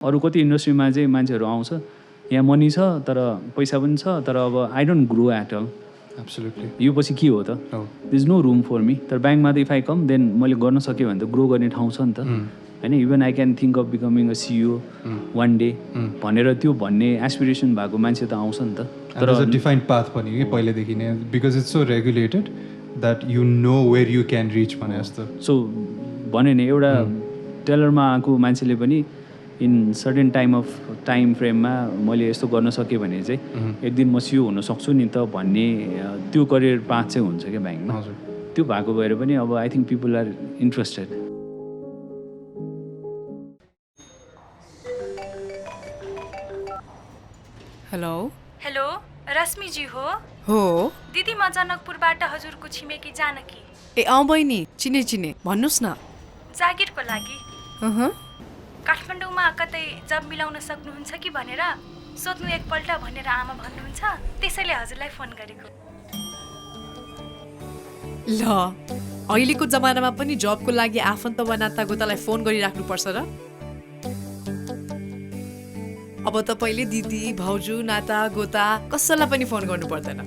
अरू कति इन्डस्ट्रीमा चाहिँ मान्छेहरू आउँछ, यहाँ मनी छ तर पैसा पनि छ, तर अब I don't grow at all. Absolutely. यो पछि के हो त? There is no room for me. तर ब्याङ्कमा त इफ आई कम देन मैले गर्न सक्यो भने त ग्रो गर्ने ठाउँ छ नि त होइन. Even I can think of becoming a CEO one day भनेर त्यो भन्ने एस्पिरेसन भएको मान्छे त आउँछ नि त. तर डिफाइन्ड पाथ पनि कि पहिलेदेखि नै, because it's so regulated that you know where you can reach भने जस्तो. सो भन्यो नि एउटा टेलरमा आएको मान्छेले पनि इन सर्टेन टाइम फ्रेममा मैले यस्तो गर्न सकेँ भने चाहिँ एक दिन म सिइओ हुन सक्छु नि त भन्ने त्यो करियर पाथ चाहिँ हुन्छ क्या ब्याङ्कमा. त्यो भएको भएर पनि अब I think people are interested. Hello hello, रश्मिजी हो? हो दिदी, म जनकपुरबाट हजुरको छिमेकी जानकी. ए बहिनी, चिने भन्नुहोस् न. जागिरको लागि काठमाडौँमा कतै जब मिलाउन सक्नुहुन्छ कि भनेर सोध्नु एकपल्ट भनेर आमा भन्नुहुन्छ, त्यसैले हजुरलाई फोन गरेको. ल अहिलेको जमानामा पनि जबको लागि आफन्त वा नातागोतालाई फोन गरिराख्नुपर्छ र? अब तपाईँले दिदी, भाउजू, नाता गोता कसैलाई पनि फोन गर्नु पर्दैन.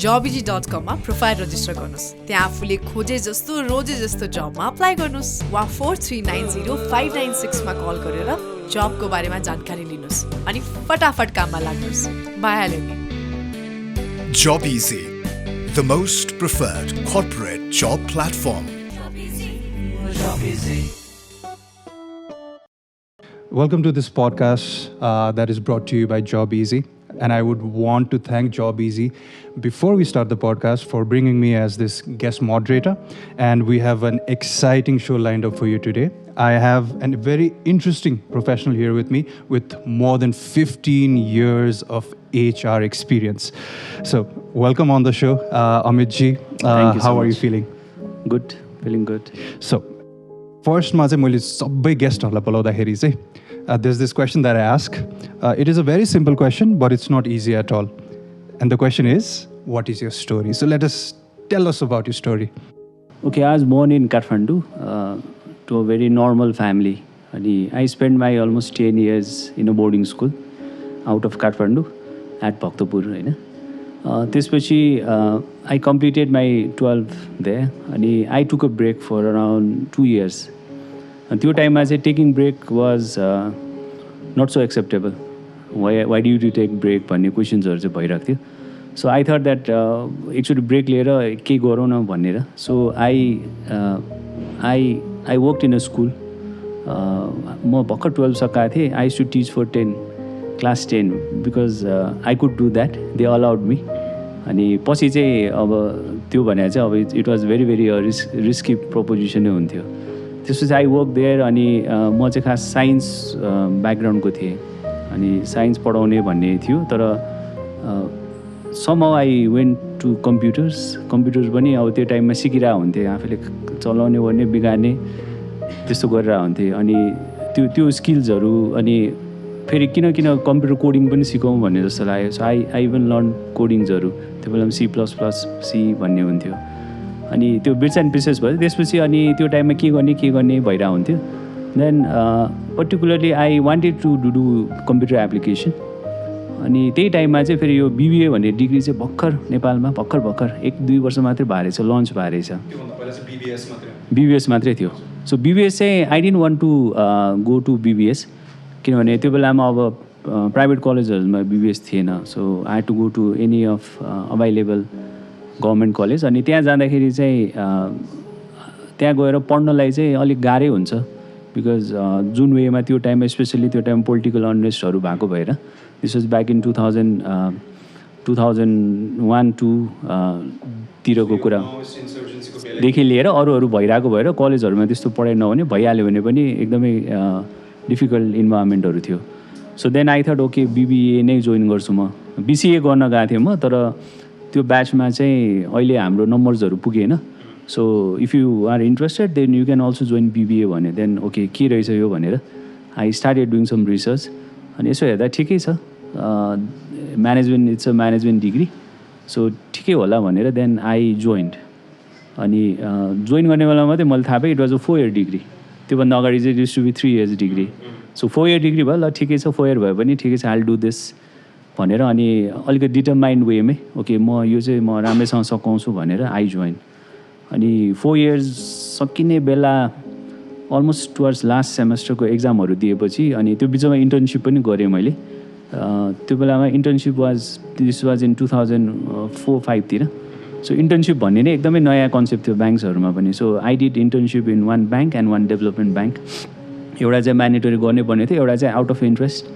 Jobejee.com मा प्रोफाइल रजिस्टर गर्नुहोस्. त्यहाँ आफूले खोजे जस्तो रोजे जस्तो जबमा अप्लाई गर्नुहोस् वा 4390-596 मा कल गरेर जबको बारेमा जानकारी लिनुहोस् अनि फटाफट काममा लाग्नुहोस्. भइहाल्यो नि. Jobejee, the most preferred corporate job platform. Welcome to this podcast that is brought to you by Jobejee. And I would want to thank Jobejee before we start the podcast for bringing me as this guest moderator. And we have an exciting show lined up for you today. I have a very interesting professional here with me with more than 15 years of HR experience. So welcome on the show, Amit ji. Thank you so how are much. you feeling? Good, feeling good. So फर्स्टमा चाहिँ मैले सबै गेस्टहरूलाई बोलाउँदाखेरि चाहिँ there's this question that I ask. It is a very simple question, but it's not easy at all. And the question is, what is your story? So tell us about your story. Okay, I was born in Kathmandu to a very normal family. And I spent my almost 10 years in a boarding school out of Kathmandu at Bhaktapur. त्यसपछि I completed my 12th there. And I took a break for around 2 years. And त्यो टाइममा चाहिँ taking break was not so acceptable. Why do you take break भन्ने क्वेसन्सहरू चाहिँ भइरहेको थियो. So I thought that एकचोटि ब्रेक लिएर केही गरौँ न भनेर. So I work in a school. म भर्खर 12 सकाएको थिएँ. I to teach for class 10 because I could do that. They allowed me. अनि पछि चाहिँ अब त्यो भनेर चाहिँ अब it was very very risky प्रोपोजिसन नै हुन्थ्यो. त्यसपछि आई वर्क देयर. अनि म चाहिँ खास साइन्स ब्याकग्राउन्डको थिएँ अनि साइन्स पढाउने भन्ने थियो. तर somehow I went to computers पनि अब त्यो टाइममा सिकिरहेको हुन्थेँ. आफूले चलाउने गर्ने बिगार्ने त्यस्तो गरिरहेको हुन्थेँ. अनि त्यो स्किल्सहरू अनि फेरि किन कम्प्युटर कोडिङ पनि सिकौँ भन्ने जस्तो लाग्यो. सो आई इभन लर्न कोडिङ्सहरू. त्यो बेलामा C++C भन्ने हुन्थ्यो. अनि त्यो बिट्स एन्ड पिसेस भयो. त्यसपछि अनि त्यो टाइममा के गर्ने भइरहेको हुन्थ्यो. Then particularly I wanted to do computer application. अनि त्यही टाइममा चाहिँ फेरि यो BBA भन्ने डिग्री चाहिँ भर्खर नेपालमा भर्खर 1-2 वर्ष मात्रै भएको रहेछ, लन्च भएको रहेछ. BBS मात्रै थियो. सो BBS चाहिँ I didn't want to go to BBS किनभने त्यो बेलामा अब प्राइभेट कलेजहरूमा BBS थिएन. So I had to go to any of available government college. अनि त्यहाँ जाँदाखेरि चाहिँ त्यहाँ गएर पढ्नलाई चाहिँ अलिक गाह्रै हुन्छ बिकज जुन वेमा त्यो टाइममा स्पेसली त्यो टाइम पोलिटिकल अनरेस्टहरू भएको भएर दिस वाज ब्याक इन 2001-2 तिरको कुरादेखि लिएर अरू भइरहेको भएर कलेजहरूमा त्यस्तो पढाइ नहुने भइहाल्यो भने पनि एकदमै डिफिकल्ट इन्भाइरोमेन्टहरू थियो. So then I thought okay BBA नै जोइन गर्छु. म BCA गर्न गएको थिएँ म. तर त्यो ब्याचमा चाहिँ अहिले हाम्रो नम्बर्सहरू पुगेन. So if you are interested then you can also join BBA भन्यो. देन ओके के रहेछ यो भनेर I started doing some research. अनि यसो हेर्दा ठिकै छ. Management it's a management degree. So ठिकै होला भनेर देन आई जोइन्ड. अनि जोइन गर्ने बेलामा मात्रै मैले थाहा पाएँ it was a 4 year degree. त्योभन्दा अगाडि चाहिँ used to be 3 years degree. So 4 year degree भयो, ल ठिकै छ, 4 इयर भए पनि ठिकै छ, आई विल डु दिस भनेर अनि अलिकति डिटरमाइन्ड वेमै ओके म यो चाहिँ म राम्रैसँग सघाउँछु भनेर आई जोइन. अनि 4 इयर्स सकिने बेला अलमोस्ट टुवर्ड्स लास्ट सेमेस्टरको एक्जामहरू दिएपछि अनि त्यो बिचमा इन्टर्नसिप पनि गरेँ मैले. त्यो बेलामा internship this was in 2004-05 so internship भन्ने नै एकदमै नयाँ कन्सेप्ट थियो ब्याङ्क्सहरूमा पनि. So I did internship in 1 bank and 1 development bank. एउटा चाहिँ म्यान्डेटरी गर्नै पर्ने थियो, एउटा चाहिँ आउट अफ इन्ट्रेस्ट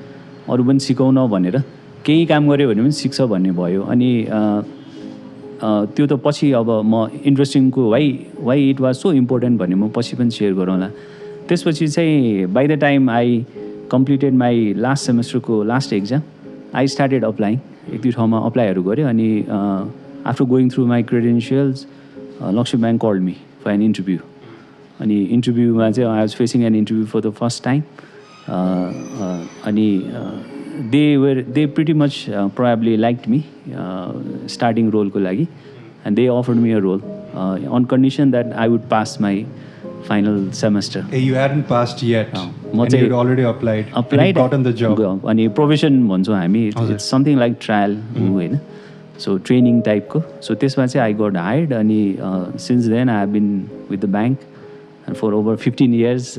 अरू पनि सिकाउन भनेर केही काम गऱ्यो भने पनि सिक्छ भन्ने भयो. अनि त्यो त पछि अब म इन्ट्रेस्टिङको why it was so important भन्ने म पछि पनि सेयर गरौँला. त्यसपछि चाहिँ by the time I completed my last सेमेस्टरको last exam I started applying. एक दुई ठाउँमा अप्लाईहरू गरेँ अनि after going through my credentials Laxmi bank called me for an interview. अनि इन्टरभ्यूमा चाहिँ I was facing an interview for the first time. अनि they pretty much probably liked me starting रोलको लागि and they offered me a role on condition that I would pass my final semester. You hadn't passed yet. म And चाहिँ you'd already applied. And you'd gotten the job. अनि probation भन्छौँ हामी, it's something like trial होइन, so training टाइपको. So त्यसमा चाहिँ I got hired अनि since then I have been with the bank and for over 15 years.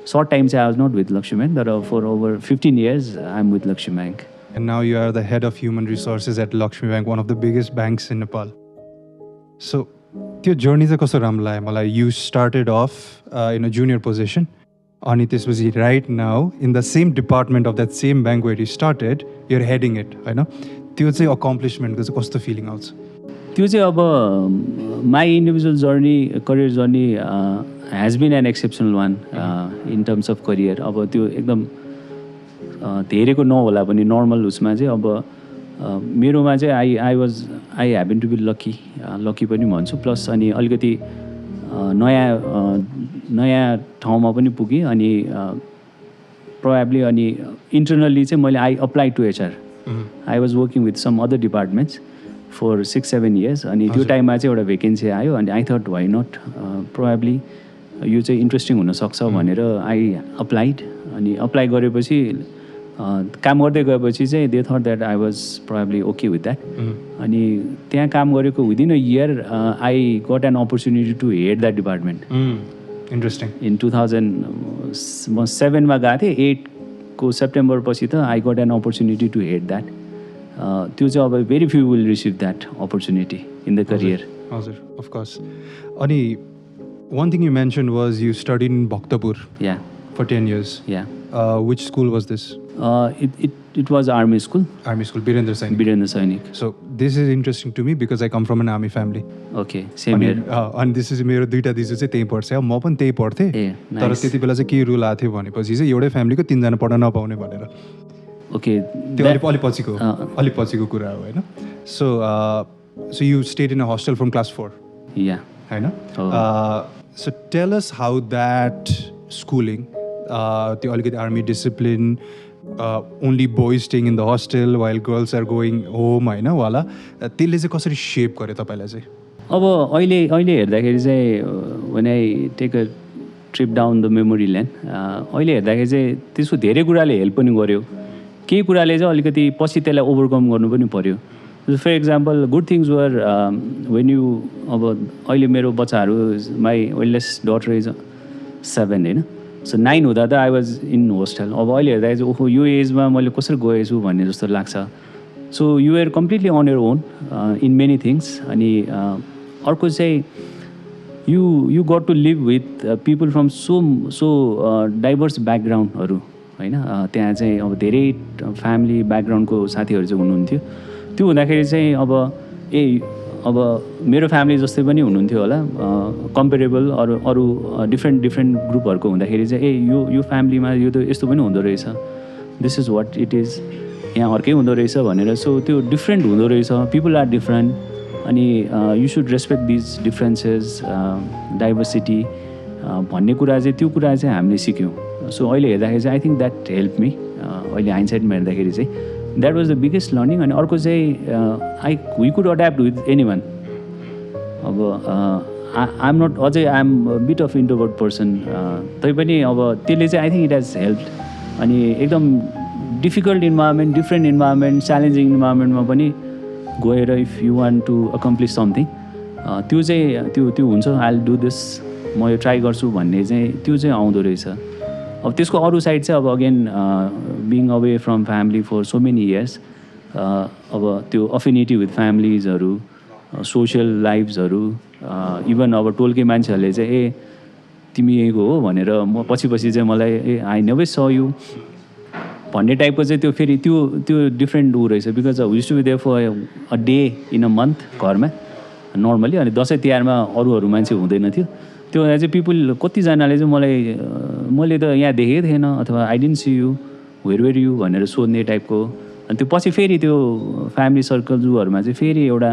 Short time चाहिँ I was not with Laxmi bank, तर for over 15 years I am with Laxmi bank. And now you are the head of human resources at Laxmi Bank, one of the biggest banks in Nepal. So, त्यो journey चाहिँ कस्तो राम्रो लाग्यो मलाई. You started off in a junior position अनि त्यसपछि right now in the same department of that same bank where you started your heading it होइन. त्यो चाहिँ अकम्प्लिसमेन्टको चाहिँ कस्तो फिलिङ आउँछ? त्यो चाहिँ अब my individual journey, career journey has been an exceptional one in terms of career. अब त्यो एकदम धेरैको नहोला पनि नर्मल उसमा चाहिँ अब मेरोमा चाहिँ I haven to be lucky पनि भन्छु. प्लस अनि अलिकति नयाँ ठाउँमा पनि पुगेँ अनि प्रोबेबली अनि इन्टरनल्ली चाहिँ मैले I apply to HR. I was working with some other departments for 6-7 years. अनि त्यो टाइममा चाहिँ एउटा भेकेन्सी आयो अनि I thought why not, probably यो चाहिँ इन्ट्रेस्टिङ हुनसक्छ भनेर आई अप्लाइड. अनि अप्लाई गरेपछि काम गर्दै गएपछि चाहिँ they thought that I was probably okay with that. अनि त्यहाँ काम गरेको within a year I got an opportunity to head that department. Interesting. In 2007 गएको थिएँ, 8 सेप्टेम्बर पछि त I got an opportunity to head that. त्यो चाहिँ अब very few will receive that opportunity in the career. हजुर, अफकोर्स. अनि one thing you mentioned was you studied in Bhaktapur Yeah, for 10 years. yeah. Which school was this? It was army school, Army school, Birendra Sainik. Birendra Sainik. So this is interesting to me because I come from an army family. Okay, same here. अनि this is मेरो दुईटा दिजु चाहिँ त्यही पढ्छ. म पनि त्यही पढ्थेँ. ए, तर nice. त्यति बेला चाहिँ के रुल आएको थियो भनेपछि चाहिँ एउटै फ्यामिलीको 3 जना पढ्न नपाउने भनेर. Okay, त्यो अलि पछिको कुरा हो होइन. So you stayed in a hostel from class 4 yeah. होइन. Oh. So tell us how that schooling, त्यो अलिकति army discipline, only boys staying in the hostel while girls are going home होइन वाला, त्यसले चाहिँ कसरी सेप गर्यो तपाईँलाई चाहिँ? अब अहिले हेर्दाखेरि चाहिँ when I take a trip down the memory lane, अहिले हेर्दाखेरि चाहिँ त्यसको धेरै कुराले हेल्प पनि गर्यो, केही कुराले चाहिँ अलिकति पछि त्यसलाई ओभरकम गर्नु पनि पऱ्यो. For example good things were when you, अब अहिले मेरो बच्चाहरू, माई ओल्डेस्ट डटर इज 7 होइन. सो 9 हुँदा त आई वाज इन होस्टेल. अब अहिले हेर्दाखेरि चाहिँ ओहो यो एजमा मैले कसरी गएछु भन्ने जस्तो लाग्छ. So you are completely on your own in many things. अनि अर्को चाहिँ you got to live with people from so diverse ब्याकग्राउन्डहरू होइन. त्यहाँ चाहिँ अब धेरै फ्यामिली ब्याकग्राउन्डको साथीहरू चाहिँ हुनुहुन्थ्यो. त्यो हुँदाखेरि चाहिँ अब मेरो फ्यामिली जस्तै पनि हुनुहुन्थ्यो होला, कम्पेरेबल अरू डिफ्रेन्ट ग्रुपहरूको हुँदाखेरि चाहिँ यो फ्यामिलीमा यो त यस्तो पनि हुँदो रहेछ, this is what it is, यहाँ अर्कै हुँदो रहेछ भनेर. सो त्यो डिफ्रेन्ट हुँदो रहेछ, पिपल आर डिफ्रेन्ट. अनि you should respect these differences, diversity भन्ने कुरा चाहिँ, त्यो कुरा चाहिँ हामीले सिक्यौँ. सो अहिले हेर्दाखेरि चाहिँ I think that help me. अहिले हाइन्डसाइडमा हेर्दाखेरि चाहिँ that was the biggest learning. अनि अर्को चाहिँ we could adapt with anyone. अब आइएम नट अझै I'm bit of introvert person तैपनि अब त्यसले चाहिँ I think it has help अनि एकदम difficult environment different environment challenging इन्भाइरोमेन्टमा पनि गएर if you want to accomplish something त्यो चाहिँ त्यो हुन्छ आई विल डु दिस म यो ट्राई गर्छु भन्ने चाहिँ त्यो चाहिँ आउँदो रहेछ अब त्यसको अरू साइड चाहिँ अब again being away from family for so many years अब त्यो अफिनिटी विथ फ्यामिलिजहरू सोसियल लाइफ्सहरू इभन अब टोलकै मान्छेहरूले चाहिँ ए तिमी यहीँको हो भनेर म पछि चाहिँ मलाई a I never saw you भन्ने टाइपको चाहिँ त्यो फेरि त्यो डिफ्रेन्ट ऊ रहेछ because was to be there for a day in a month घरमा नर्मली अनि दसैँ तिहारमा अरूहरू मान्छे हुँदैन थियो त्यो चाहिँ पिपुल कतिजनाले चाहिँ मैले त यहाँ देखेकै थिएन अथवा I didn't see you where you भनेर सोध्ने टाइपको अनि त्यो पछि फेरि त्यो फ्यामिली सर्कल जुहरूमा चाहिँ फेरि एउटा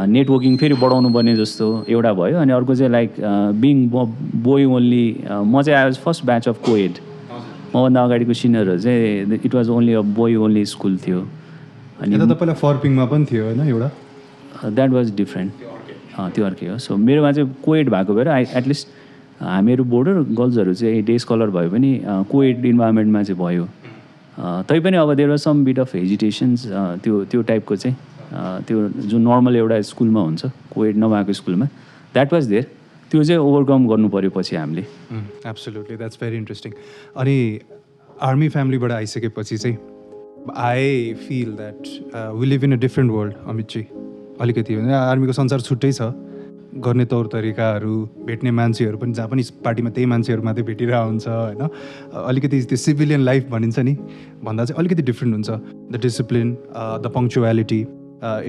नेटवर्किङ फेरि बढाउनु पर्ने जस्तो एउटा भयो अनि अर्को चाहिँ लाइक बिङ बोय ओन्ली म चाहिँ I was first batch of coed मभन्दा अगाडिको सिनियरहरू चाहिँ it was only a boy only school थियो अनि तपाईँलाई फर्पिङमा पनि थियो होइन एउटा द्याट वाज डिफ्रेन्ट त्यो अर्कै हो सो मेरोमा चाहिँ कोएड भएको भएर एटलिस्ट हामीहरू बोर्डर गर्ल्सहरू चाहिँ डे स्कलर भयो पनि कोएड इन्भाइरोमेन्टमा चाहिँ भयो तैपनि अब there was some bit of hesitations त्यो टाइपको चाहिँ त्यो जुन नर्मल एउटा स्कुलमा हुन्छ कोएड नभएको स्कुलमा द्याट वाज देयर त्यो चाहिँ ओभरकम गर्नु पऱ्यो पछि हामीले एब्सोल्युटली द्याट्स भेरी इन्ट्रेस्टिङ अनि आर्मी फ्यामिलीबाट आइसकेपछि चाहिँ I feel that we live in a different world अमितजी अलिकति आर्मीको संसार छुट्टै छ गर्ने तौर तरिकाहरू भेट्ने मान्छेहरू पनि जहाँ पनि पार्टीमा त्यही मान्छेहरू मात्रै भेटिरहेको हुन्छ होइन अलिकति त्यो सिभिलियन लाइफ भनिन्छ नि भन्दा चाहिँ अलिकति डिफ्रेन्ट हुन्छ the discipline the punctuality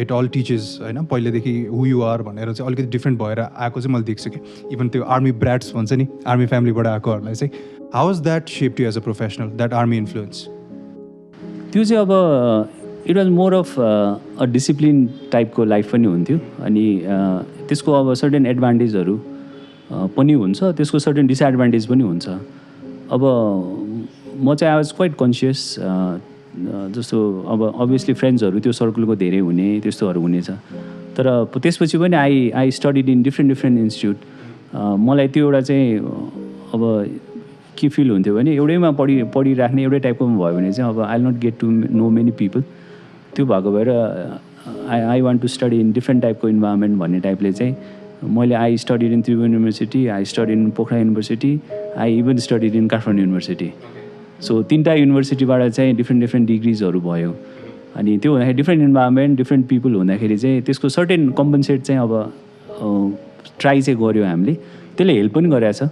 it all teaches होइन पहिलेदेखि हु यु आर भनेर चाहिँ अलिकति डिफ्रेन्ट भएर आएको चाहिँ मैले देख्छु कि इभन त्यो आर्मी ब्राट्स भन्छ नि आर्मी फ्यामिलीबाट आएकोहरूलाई चाहिँ how is that shape you as a professional that army influence त्यो चाहिँ अब it was more of a discipline टाइपको लाइफ पनि हुन्थ्यो अनि त्यसको अब सर्टेन एडभान्टेजहरू पनि हुन्छ त्यसको सर्टेन डिसएडभान्टेज पनि हुन्छ अब म चाहिँ आई वाज क्वाइट कन्सियस जस्तो अब अभियसली फ्रेन्ड्सहरू त्यो सर्कलको धेरै हुने त्यस्तोहरू हुनेछ तर त्यसपछि पनि I studied in different institute मलाई त्यो एउटा चाहिँ अब के फिल हुन्थ्यो भने एउटैमा पढिराख्ने एउटै टाइपकोमा भयो भने चाहिँ अब I will not get to know many people त्यो भएको भएर I want to study in different टाइपको इन्भाइरोमेन्ट भन्ने टाइपले चाहिँ मैले I studied in Tribhuvan university I studied in Pokhara university I even studied in Kathmandu university so तिनवटा युनिभर्सिटीबाट चाहिँ डिफ्रेन्ट डिग्रिजहरू भयो अनि त्यो हुँदाखेरि डिफ्रेन्ट इन्भाइरोमेन्ट डिफ्रेन्ट पिपल हुँदाखेरि चाहिँ त्यसको सर्टेन कम्पन्सेट चाहिँ अब ट्राई चाहिँ गऱ्यो हामीले त्यसले हेल्प पनि गरेछ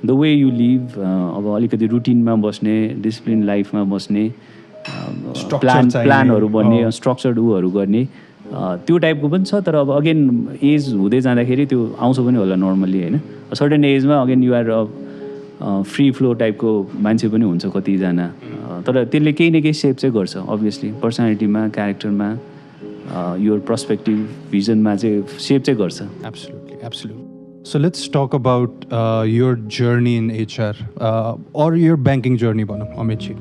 द वे यु लिभ अब अलिकति रुटिनमा बस्ने डिसिप्लिन लाइफमा बस्ने प्लानहरू बन्ने स्ट्रक्चर्ड ऊहरू गर्ने त्यो टाइपको पनि छ तर अब अगेन एज हुँदै जाँदाखेरि त्यो आउँछ पनि होला नर्मल्ली होइन सर्टेन एजमा अगेन युआर फ्री फ्लो टाइपको मान्छे पनि हुन्छ कतिजना तर त्यसले केही न केही सेप चाहिँ गर्छ अभियसली पर्सनालिटीमा क्यारेक्टरमा योर पर्सपेक्टिभ भिजनमा चाहिँ सेप चाहिँ गर्छ absolutely So let's talk about your journey in HR or your banking journey, Amitji.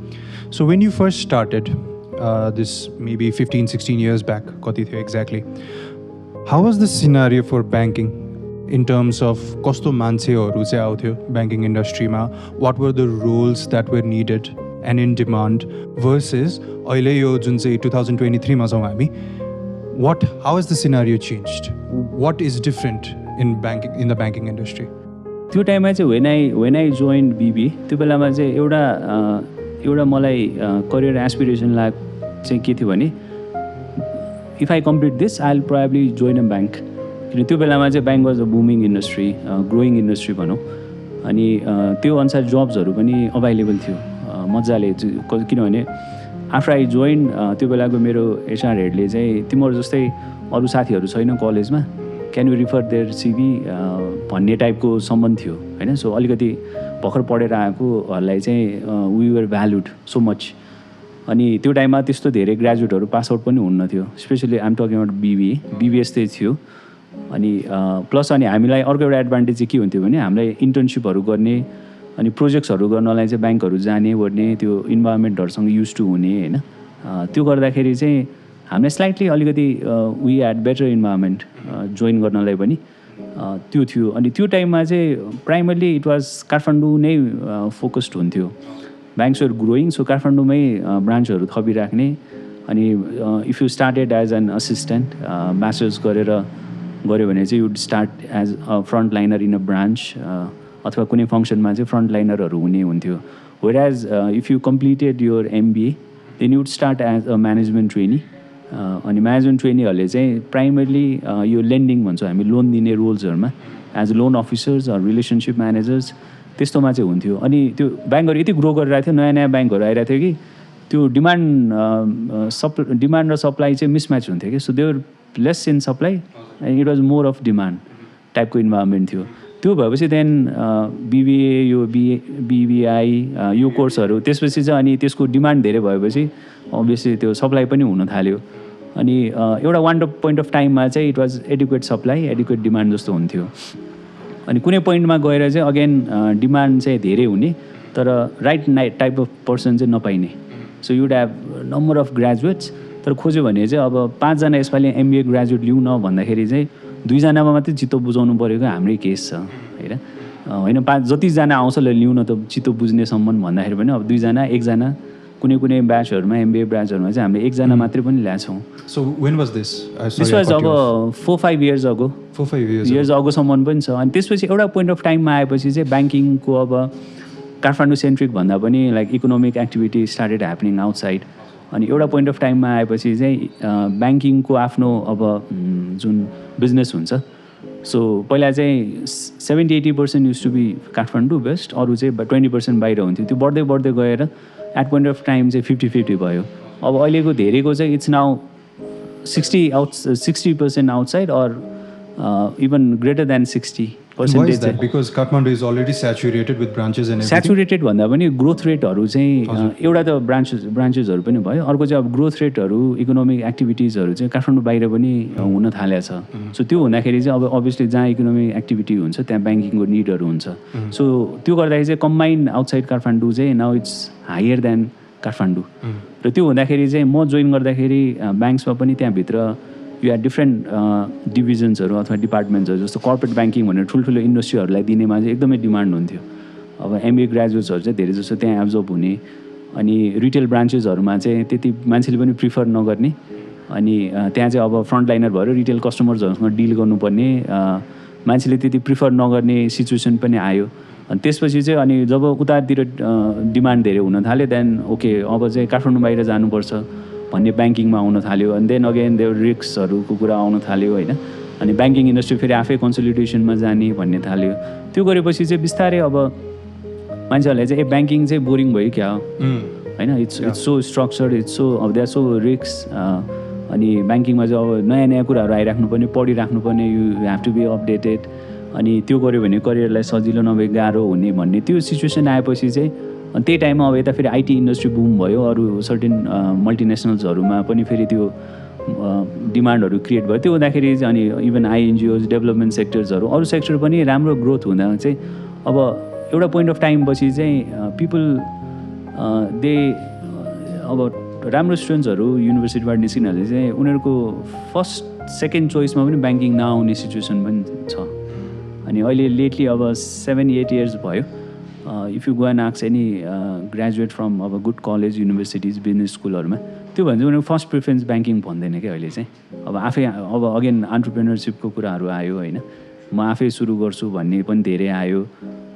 So when you first started, this maybe 15-16 years back, kati थियो exactly, how was the scenario for banking in terms of kasto मान्छेहरू चाहिँ आउँथ्यो banking industry मा? What were the roles that were needed and in demand versus अहिले यो जुन चाहिँ 2023 मा छौँ हामी? How has the scenario changed? What is different in the banking industry? त्यो टाइममा चाहिँ when I joined BBA त्यो बेलामा चाहिँ एउटा मलाई करियर एस्पिरेसन चाहिँ के थियो भने if I complete this I will probably join a bank किन त्यो बेलामा चाहिँ bank was a booming industry growing industry भनौँ अनि त्यो अनुसार जब्सहरू पनि अभाइलेबल थियो मजाले किनभने आफ्टर आई जोइन त्यो बेलाको मेरो एचआर हेडले चाहिँ तिमीहरू जस्तै अरू साथीहरू छैन कलेजमा can you refer their CV भन्ने टाइपको सम्बन्ध थियो होइन सो अलिकति भर्खर पढेर आएकोहरूलाई चाहिँ we were valued so much अनि त्यो टाइममा त्यस्तो धेरै ग्रेजुएटहरू पास आउट पनि हुन्न थियो specially I'm talking about BBS चाहिँ थियो अनि प्लस अनि हामीलाई अर्को एउटा एडभान्टेज चाहिँ के हुन्थ्यो भने हामीलाई इन्टर्नसिपहरू गर्ने अनि प्रोजेक्ट्सहरू गर्नलाई चाहिँ ब्याङ्कहरू जाने गर्ने त्यो इन्भाइरोमेन्टहरूसँग युज टु हुने होइन त्यो गर्दाखेरि चाहिँ हामीले स्लाइटली अलिकति we had better environment join गर्नलाई पनि त्यो थियो. अनि त्यो टाइममा चाहिँ प्राइमरली इट वाज काठमाडौँ नै फोकस्ड हुन्थ्यो. ब्याङ्क्स वर ग्रोइङ, सो काठमाडौँमै ब्रान्चहरू थपिराख्ने. अनि if you started as an assistant masters गरेर गऱ्यो भने चाहिँ you'd start as a front liner in a branch अथवा कुनै फङ्सनमा चाहिँ फ्रन्ट लाइनरहरू हुने हुन्थ्यो. Whereas if you completed your MBA then you'd start as a management trainee. अनि म्यानेजमेन्ट ट्रेनीहरूले चाहिँ प्राइमरली यो लेन्डिङ भन्छौँ हामी, लोन दिने रोल्सहरूमा as loan officers or relationship managers त्यस्तोमा चाहिँ हुन्थ्यो. अनि त्यो ब्याङ्कहरू यति ग्रो गरिरहेको थियो, नयाँ नयाँ ब्याङ्कहरू आइरहेको थियो कि त्यो डिमान्ड र सप्लाई चाहिँ मिसम्याच हुन्थ्यो कि. So there were less in supply and it was more of demand टाइपको इन्भाइरोमेन्ट थियो. त्यो भएपछि देन बिबिए यो बिबिआई यो कोर्सहरू त्यसपछि चाहिँ अनि त्यसको डिमान्ड धेरै भएपछि अभियसली त्यो सप्लाई पनि हुन थाल्यो. अनि एउटा वान पोइन्ट अफ टाइममा चाहिँ it was adequate supply adequate demand जस्तो हुन्थ्यो. अनि कुनै पोइन्टमा गएर चाहिँ अगेन डिमान्ड चाहिँ धेरै हुने तर राइट टाइप अफ पर्सन चाहिँ नपाइने. So you'd have number of graduates तर खोज्यो भने चाहिँ अब 5 जना यसपालि एमबिए ग्रेजुएट लिउँ न भन्दाखेरि चाहिँ 2 जनामा मात्रै चित्त बुझाउनु परेको हाम्रै केस छ होइन. 5 जतिजना आउँछ लिउँ न त चित्त बुझ्नेसम्म भन्दाखेरि पनि अब 2 जना 1 जना कुनै कुनै ब्याचहरूमा एमबिए ब्याचहरूमा चाहिँ हामीले 1 जना मात्रै पनि ल्याछौँ. So when was this? This was अब 4-5 इयर्स अगो. 4-5 इयर्स अगोसम्म पनि छ. अनि त्यसपछि एउटा पोइन्ट अफ टाइममा आएपछि चाहिँ ब्याङ्किङको अब काठमाडौँ सेन्ट्रिक भन्दा पनि like economic activity started happening outside. अनि एउटा पोइन्ट अफ टाइममा आएपछि चाहिँ ब्याङ्किङको आफ्नो अब जुन बिजनेस हुन्छ. सो पहिला चाहिँ 70-80% used to be Kathmandu based, अरू चाहिँ 20% बाहिर हुन्थ्यो. त्यो बढ्दै बढ्दै गएर एट पोइन्ट अफ टाइम चाहिँ 50-50 भयो. अब अहिलेको धेरैको चाहिँ it's now 60% outside or even greater than 60%. Why is that? Because Kathmandu is already saturated with branches and everything. Saturated भन्दा पनि ग्रोथ रेटहरू चाहिँ एउटा त ब्रान्चेसहरू पनि भयो, अर्को चाहिँ अब ग्रोथ रेटहरू इकोनोमिक एक्टिभिटिजहरू चाहिँ काठमाडौँ बाहिर पनि हुन थालेको छ. सो त्यो हुँदाखेरि चाहिँ अब अभियसली जहाँ इकोनोमिक एक्टिभिटी हुन्छ त्यहाँ ब्याङ्किङको निडहरू हुन्छ. सो त्यो गर्दाखेरि चाहिँ कम्बाइन्ड आउटसाइड काठमाडौँ चाहिँ now it's higher than Kathmandu. र त्यो हुँदाखेरि चाहिँ म जोइन गर्दाखेरि ब्याङ्क्समा पनि त्यहाँभित्र यो डिफ्रेन्ट डिभिजन्सहरू अथवा डिपार्टमेन्ट्सहरू जस्तो कर्पोरेट ब्याङ्किङ भनेर ठुल्ठुलो इन्डस्ट्रीहरूलाई दिनेमा चाहिँ एकदमै डिमान्ड हुन्थ्यो. अब एमबिए ग्रेजुएट्सहरू चाहिँ धेरै जस्तो त्यहाँ एब्जर्ब हुने. अनि रिटेल ब्रान्चेसहरूमा चाहिँ त्यति मान्छेले पनि प्रिफर नगर्ने. अनि त्यहाँ चाहिँ अब फ्रन्ट लाइनर भएर रिटेल कस्टमर्सहरूसँग डिल गर्नुपर्ने मान्छेले त्यति प्रिफर नगर्ने सिचुएसन पनि आयो. अनि त्यसपछि चाहिँ अनि जब उतातिर डिमान्ड धेरै हुन थाल्यो देन ओके अब चाहिँ काठमाडौँ बाहिर जानुपर्छ भन्ने ब्याङ्किङमा आउन थाल्यो. अनि देन अगेन देयर रिस्कहरूको कुरा आउन थाल्यो होइन. अनि ब्याङ्किङ इन्डस्ट्री फेरि आफै कन्सोलिडेसनमा जाने भन्ने थाल्यो. त्यो गरेपछि चाहिँ बिस्तारै अब मान्छेहरूले चाहिँ ब्याङ्किङ चाहिँ बोरिङ भयो क्या होइन. It's so structured, it's so अब दे आर सो रिस्क. अनि ब्याङ्किङमा चाहिँ अब नयाँ नयाँ कुराहरू आइराख्नुपर्ने, पढिराख्नुपर्ने, you have to be updated. अनि त्यो गऱ्यो भने करियरलाई सजिलो नभए गाह्रो हुने भन्ने त्यो सिचुएसन आएपछि चाहिँ अनि त्यही टाइममा अब यता फेरि आइटी इन्डस्ट्री बुम भयो. अरू सर्टेन मल्टिनेसनल्सहरूमा पनि फेरि त्यो डिमान्डहरू क्रिएट भयो. त्यो हुँदाखेरि चाहिँ अनि इभन आइएनजिओज डेभलपमेन्ट सेक्टर्सहरू अरू सेक्टर पनि राम्रो ग्रोथ हुँदा चाहिँ अब एउटा पोइन्ट अफ टाइम पछि चाहिँ पिपल दे अब राम्रो स्टुडेन्ट्सहरू युनिभर्सिटीबाट निस्किनाले चाहिँ उनीहरूको फर्स्ट सेकेन्ड चोइसमा पनि ब्याङ्किङ नआउने सिचुएसन पनि छ. अनि अहिले लेटली अब 7-8 इयर्स भयो. If you go and ask any graduate from अब गुड कलेज युनिभर्सिटिज बिजनेस स्कुलहरूमा त्यो भने चाहिँ उनीहरू फर्स्ट प्रिफरेन्स ब्याङ्किङ भन्दैन क्या अहिले चाहिँ. अब आफै अब अगेन अन्टरप्रेनरसिपको कुराहरू आयो होइन. म आफै सुरु गर्छु भन्ने पनि धेरै आयो.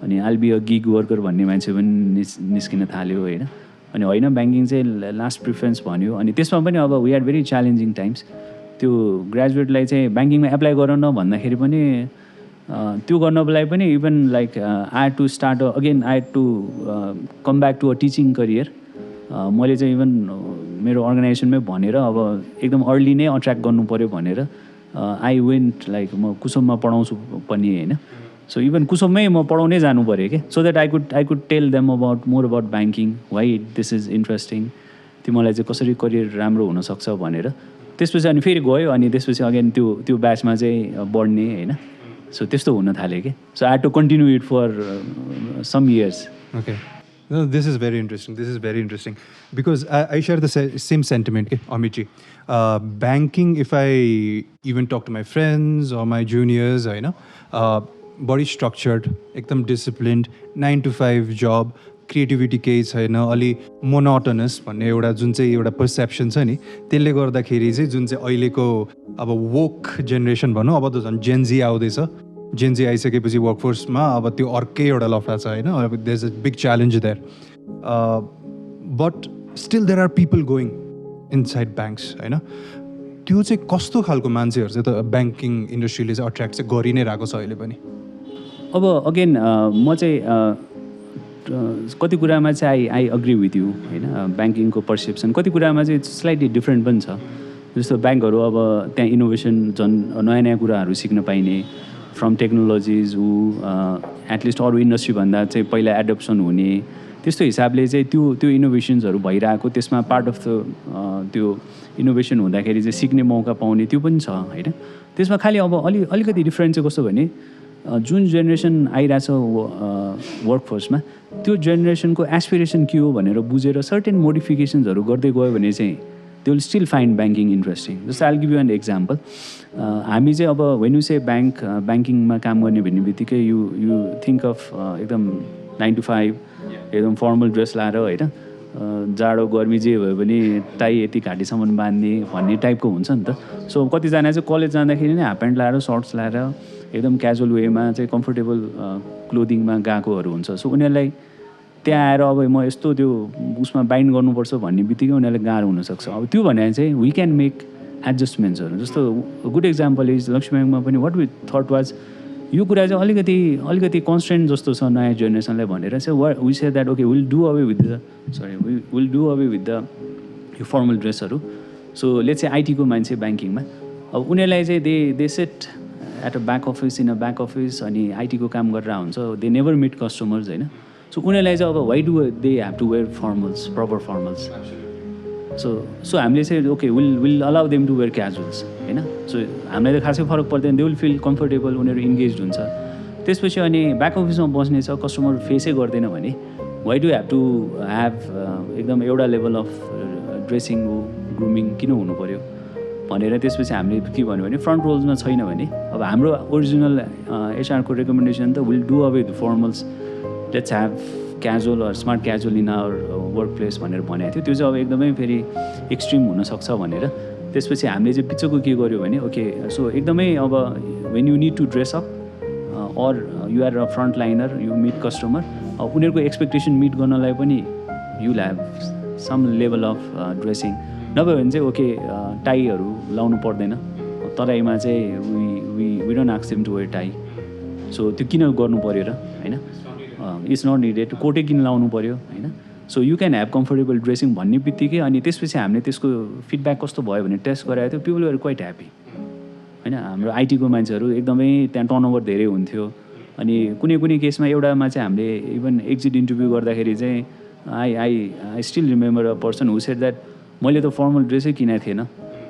अनि I'll be a gig worker भन्ने मान्छे पनि निस्किन थाल्यो होइन. अनि होइन ब्याङ्किङ चाहिँ लास्ट प्रिफरेन्स भन्यो. अनि त्यसमा पनि अब we are very challenging times. त्यो ग्रेजुएटलाई चाहिँ ब्याङ्किङमा एप्लाई गर न भन्दाखेरि पनि त्यो गर्नलाई पनि even like I to start again I to come back to a teaching career. मैले चाहिँ इभन मेरो अर्गनाइजेसनमै भनेर अब एकदम अर्ली नै अट्र्याक्ट गर्नु पऱ्यो भनेर आई वेन्ट लाइक म कुसुममा पढाउँछु पनि होइन. सो इभन कुसुममै म पढाउनै जानु पऱ्यो कि so that I could tell them about more about banking why this is interesting. त्यो मलाई चाहिँ कसरी करियर राम्रो हुनसक्छ भनेर. त्यसपछि अनि फेरि गयो. अनि त्यसपछि अगेन त्यो ब्याचमा चाहिँ बढ्ने होइन. सो त्यस्तो हुन थाल्यो कि. So I to continue it for some years. Okay. No, this is very interesting. This is very interesting because I share the same sentiment, Amitji. Banking, if I even talk to my friends or my juniors, I know, very structured, एकदम disciplined, 9 to 5 job, creativity केही छैन, अलि monotonous भन्ने एउटा जुन चाहिँ एउटा perception छ नि, त्यसले गर्दाखेरि चाहिँ जुन चाहिँ अहिलेको अब वोक जेनेरेसन भनौँ, अब त झन् जेनजी आउँदैछ, जेनजी आइसकेपछि वर्कफोर्समा अब त्यो अर्कै एउटा लफडा छ होइन, अब there is a big challenge there, but still there are people going inside banks होइन. त्यो चाहिँ कस्तो खालको मान्छेहरू चाहिँ त ब्याङ्किङ इन्डस्ट्रीले चाहिँ अट्र्याक्ट चाहिँ गरि नै रहेको छ अहिले पनि? अब अगेन म चाहिँ कति कुरामा चाहिँ आई अग्री विथ यु होइन, ब्याङ्किङको पर्सेप्सन कति कुरामा चाहिँ स्लाइटली डिफ्रेन्ट पनि छ. जस्तो ब्याङ्कहरू अब त्यहाँ इनोभेसन झन् नयाँ नयाँ कुराहरू सिक्न पाइने, फ्रम टेक्नोलोजिज एटलिस्ट अरू इन्डस्ट्रीभन्दा चाहिँ पहिला एडप्सन हुने, त्यस्तो हिसाबले चाहिँ त्यो इनोभेसन्सहरू भइरहेको, त्यसमा पार्ट अफ द त्यो इनोभेसन हुँदाखेरि चाहिँ सिक्ने मौका पाउने त्यो पनि छ होइन. त्यसमा खालि अब अलिकति डिफ्रेन्ट चाहिँ कस्तो भने जुन जेनेरेसन आइरहेछ वर्कफोर्समा, त्यो जेनेरेसनको एस्पिरेसन के हो भनेर बुझेर सर्टेन मोडिफिकेसन्सहरू गर्दै गयो भने चाहिँ they will still find banking interesting. जस्तो I'll give you an example. हामी चाहिँ अब वेन यु से ब्याङ्किङमा काम गर्ने भन्ने बित्तिकै यु थिङ्क अफ एकदम 9 to 5 एकदम फर्मल ड्रेस लाएर होइन, जाडो गर्मी जे भयो भने टाई यति घाँटीसम्म बाँध्ने भन्ने टाइपको हुन्छ नि त. सो कतिजना चाहिँ कलेज जाँदाखेरि नै हाफ प्यान्ट लाएर सर्ट्स लाएर एकदम क्याजुअल वेमा चाहिँ कम्फर्टेबल क्लोदिङमा गएकोहरू हुन्छ. सो उनीहरूलाई त्यहाँ आएर अब म यस्तो त्यो उसमा बाइन्ड गर्नुपर्छ भन्ने बित्तिकै उनीहरूलाई गाह्रो हुनसक्छ. अब त्यो भने चाहिँ वी क्यान मेक एडजस्टमेन्ट्सहरू. जस्तो गुड इक्जाम्पल इज लक्ष्मी ब्याङ्कमा पनि वाट वी थट वाज यो कुरा चाहिँ अलिकति कन्स्टेन्ट जस्तो छ नयाँ जेनेरेसनलाई भनेर चाहिँ we say that okay will do away with the यो फर्मल ड्रेसहरू. सो लेट्स चाहिँ आइटीको मान्छे ब्याङ्किङमा, अब उनीहरूलाई चाहिँ they sit at a back office in a back office अनि आइटीको काम गरेर हुन्छ, दे नेभर मिट कस्टमर्स होइन. सो उनीहरूलाई चाहिँ अब why do they have to wear formals, proper formals. So हामीले चाहिँ okay will allow them to wear casuals होइन. सो हामीलाई त खासै फरक पर्दैन, दे विल फिल कम्फर्टेबल, उनीहरू इन्गेज हुन्छ. त्यसपछि अनि ब्याक अफिसमा बस्ने छ, कस्टमर फेसै गर्दैन भने why do have to have एकदम एउटा लेभल अफ ड्रेसिङ ग्रुमिङ किन हुनु पऱ्यो भनेर त्यसपछि हामीले के भन्यो भने फ्रन्ट रोल्समा छैन भने अब हाम्रो ओरिजिनल एचआरको रेकमेन्डेसन त will do away with formals, let's have casual or smart casual in our workplace भनेर भनेको थियो. त्यो चाहिँ अब एकदमै फेरि एक्सट्रिम हुनसक्छ भनेर त्यसपछि हामीले चाहिँ पिछोको के गर्यो भने ओके सो एकदमै अब when you need to dress up or you are a front liner, you meet customer, उनीहरूको एक्सपेक्टेसन मिट गर्नलाई पनि you will have some level of dressing. नभए भने चाहिँ ओके टाईहरू लाउनु पर्दैन, तराईमा चाहिँ we don't ask them to wear tie. So त्यो किन गर्नु पऱ्यो र होइन, इट्स नट निडेड, कोटै किन लाउनु पऱ्यो होइन. So you can have comfortable dressing भन्ने बित्तिकै अनि त्यसपछि हामीले त्यसको फिडब्याक कस्तो भयो भने टेस्ट गराएको थियो, पिपल वर क्वाइट ह्याप्पी होइन. हाम्रो आइटीको मान्छेहरू एकदमै त्यहाँ टर्नओभर धेरै हुन्थ्यो अनि कुनै केसमा एउटामा चाहिँ हामीले इभन एक्जिट इन्टरभ्यू गर्दाखेरि चाहिँ I still remember a person who shed that मैले त फर्मल ड्रेसै किनेको थिएन,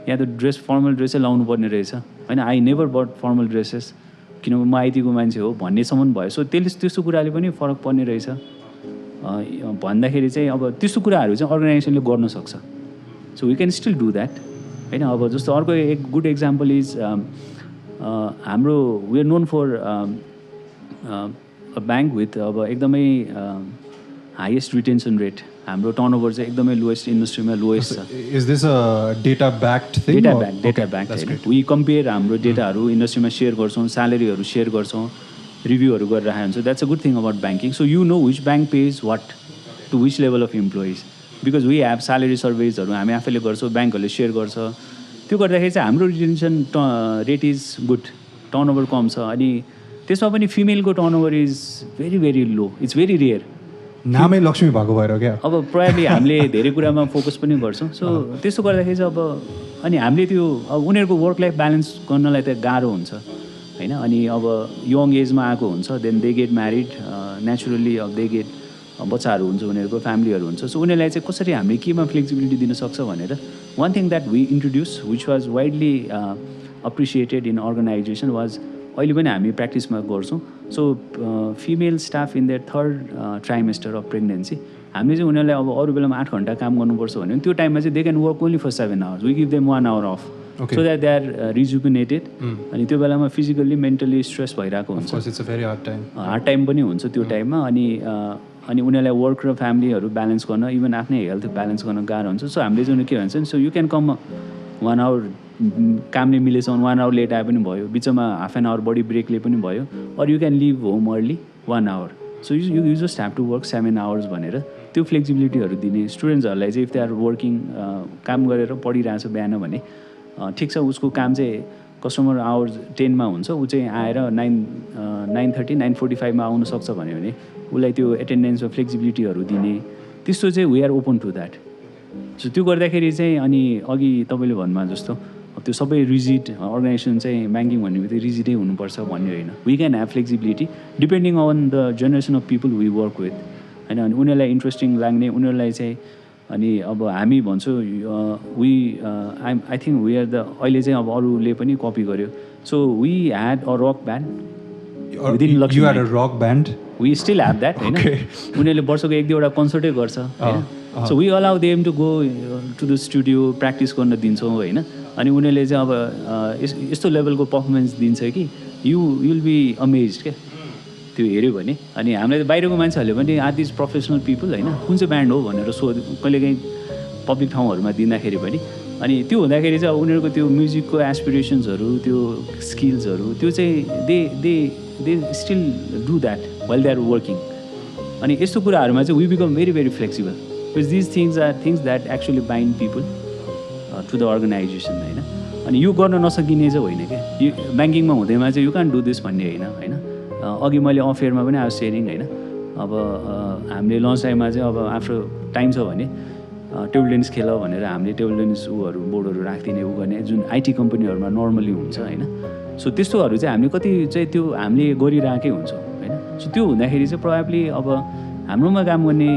यहाँ त फर्मल ड्रेसै लाउनु पर्ने रहेछ होइन, I never but formal dresses किनभने म आइटीको मान्छे हो भन्नेसम्म भयो. सो त्यस्तो कुराले पनि फरक पर्ने रहेछ भन्दाखेरि चाहिँ अब त्यस्तो कुराहरू चाहिँ अर्गनाइजेसनले गर्न सक्छ. So we can still do that होइन. अब जस्तो अर्को एक गुड एक्जाम्पल इज हाम्रो we are known for a bank with अब एकदमै हाइएस्ट रिटेन्सन रेट. हाम्रो टर्नओभर चाहिँ एकदमै लोएस्ट, इन्डस्ट्रीमा लोएस्ट छ. Is this a data backed thing? Data backed. We compare हाम्रो डेटाहरू इन्डस्ट्रीमा सेयर गर्छौँ, स्यालेरीहरू सेयर गर्छौँ, रिभ्यूहरू गरिरहेको हुन्छ. That's a good thing about banking. So you know which bank pays what to which level of employees, because we have salary सर्भेजहरू हामी आफैले गर्छौँ, ब्याङ्कहरूले सेयर गर्छ. त्यो गर्दाखेरि चाहिँ हाम्रो retention rate is good, turnover कम छ. अनि त्यसमा पनि फिमेलको turnover is very very low, it's very rare. नामै लक्ष्मी भएको भएर क्या. अब प्रायःले हामीले धेरै कुरामा फोकस पनि गर्छौँ. सो त्यसो गर्दाखेरि चाहिँ अब अनि हामीले त्यो अब उनीहरूको वर्क लाइफ ब्यालेन्स गर्नलाई त गाह्रो हुन्छ होइन. अनि अब यङ एजमा आएको हुन्छ, then they get married naturally, अब दे गेट बच्चाहरू हुन्छ, उनीहरूको फ्यामिलीहरू हुन्छ. सो उनीहरूलाई चाहिँ कसरी हामीले केमा फ्लेक्सिबिलिटी दिन सक्छ भनेर one thing that we introduce which was widely appreciated in organisation was अहिले पनि हामी प्र्याक्टिसमा गर्छौँ. So female staff in their 3rd trimester of pregnancy हामीले चाहिँ उनीहरूलाई अब अरू बेलामा 8 घन्टा काम गर्नुपर्छ भने त्यो टाइममा चाहिँ they can work only for 7 hours. We give them 1 hour off so that they are rejuvenated. अनि त्यो बेलामा फिजिकल्ली मेन्टली स्ट्रेस भइरहेको हुन्छ. हार्ड टाइम पनि हुन्छ त्यो टाइममा. अनि उनीहरूलाई वर्क र फ्यामिलीहरू ब्यालेन्स गर्न इभन आफ्नै हेल्थ ब्यालेन्स गर्न गाह्रो हुन्छ. सो हामीले चाहिँ के भन्छ नि so you can com 1 hour कामले मिलेसम्म 1 hour लेट आए पनि भयो, बिचमा हाफ एन आवर बडी ब्रेकले पनि भयो, or you can leave home early 1 hour. So you just have to work 7 hours भनेर त्यो फ्लेक्सिबिलिटीहरू दिने. स्टुडेन्ट्सहरूलाई चाहिँ इफ दे आर वर्किङ काम गरेर पढिरहेछ बिहान भने ठिक छ, उसको काम चाहिँ कस्टमर आवर्स 10 मा हुन्छ, ऊ चाहिँ आएर 9:30 9:45 मा आउनु सक्छ भन्यो भने उसलाई त्यो एटेन्डेन्स र फ्लेक्सिबिलिटीहरू दिने. त्यस्तो चाहिँ we are open to that. So त्यो गर्दाखेरि चाहिँ अनि अघि तपाईँले भन्नुभयो जस्तो त्यो सबै रिजिड अर्गनाइजेसन चाहिँ ब्याङ्किङ भन्ने बित्तिकै रिजिडै हुनुपर्छ भन्ने होइन. We can have flexibility depending on the generation of people we work with होइन. अनि उनीहरूलाई इन्ट्रेस्टिङ लाग्ने, उनीहरूलाई चाहिँ अनि अब हामी भन्छौँ I think we are the अहिले चाहिँ अब अरूले पनि कपी गर्यो. So we had a rock band within Laxmi. You had a rock band? We still have that होइन. उनीहरूले वर्षको 1-2वटा कन्सर्टै गर्छ होइन. So we allow them to go to the studio practice गर्न दिन्छौँ होइन. अनि उनीहरूले चाहिँ अब यस्तो लेभलको पर्फर्मेन्स दिन्छ कि यु विल बी अमेज्ड क्या त्यो हेऱ्यो भने. अनि हामीलाई बाहिरको मान्छेहरूले पनि आर दिज प्रोफेसनल पिपल होइन, कुन चाहिँ ब्यान्ड हो भनेर कहिलेकाहीँ पब्लिक ठाउँहरूमा दिँदाखेरि पनि. अनि त्यो हुँदाखेरि चाहिँ अब उनीहरूको त्यो म्युजिकको एस्पिरेसन्सहरू, त्यो स्किल्सहरू, त्यो चाहिँ they still do that while they are working. अनि यस्तो कुराहरूमा चाहिँ we become very very flexible because these things are things that actually bind people to the organisation होइन. अनि यो गर्न नसकिने चाहिँ होइन क्या. यो ब्याङ्किङमा हुँदैमा चाहिँ यु क्यान डु दिस भन्ने होइन. अघि मैले अफेयरमा पनि आज सेयरिङ होइन. अब हामीले लन्च टाइममा चाहिँ अब आफ्टर टाइम छ भने टेबल टेनिस खेल भनेर हामीले टेबल टेनिस बोर्डहरू राखिदिने गर्ने जुन आइटी कम्पनीहरूमा नर्मली हुन्छ होइन. सो त्यस्तोहरू चाहिँ हामीले कति चाहिँ त्यो हामीले गरिरहेकै हुन्छौँ होइन. सो त्यो हुँदाखेरि चाहिँ प्रोबेबली अब हाम्रोमा काम गर्ने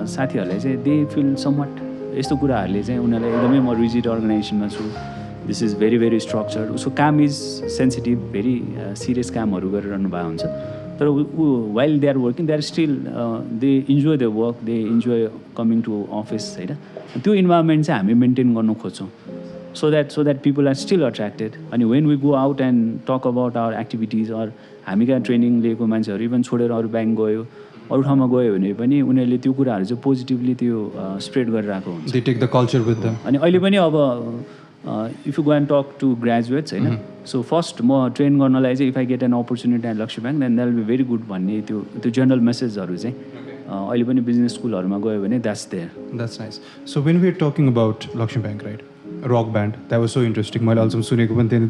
साथीहरूलाई चाहिँ दे फिल समवट यस्तो कुराहरूले चाहिँ उनीहरूलाई एकदमै म रिजिड अर्गनाइजेसनमा छु, this is very very structured. उसको काम इज सेन्सिटिभ, भेरी सिरियस कामहरू गरिरहनु भएको हुन्छ. तर while they are working they are still they enjoy the work, they enjoy coming to office होइन. त्यो इन्भाइरोमेन्ट चाहिँ हामी मेन्टेन गर्नु खोज्छौँ so that people are still attracted. अनि when we go out and talk about our activities or हामी कहाँ training लिएको मान्छेहरू इभन छोडेर अरू ब्याङ्क गयो, अरू ठाउँमा गयो भने पनि उनीहरूले त्यो कुराहरू चाहिँ पोजिटिभली त्यो स्प्रेड गरिरहेको हुन्छ. They take the culture with them. अनि अहिले पनि अब if you go and talk to graduates होइन. सो फर्स्ट म ट्रेन गर्नलाई चाहिँ if I get an opportunity at Lakshmi bank then that will be very good भन्ने त्यो जेनरल मेसेजहरू चाहिँ अहिले पनि बिजनेस स्कुलहरूमा गयो भने that's there. That's nice. So when we are talking about Laxmi Bank, right? Rock band, that was so interesting. मैले also सुनेको पनि थिएन.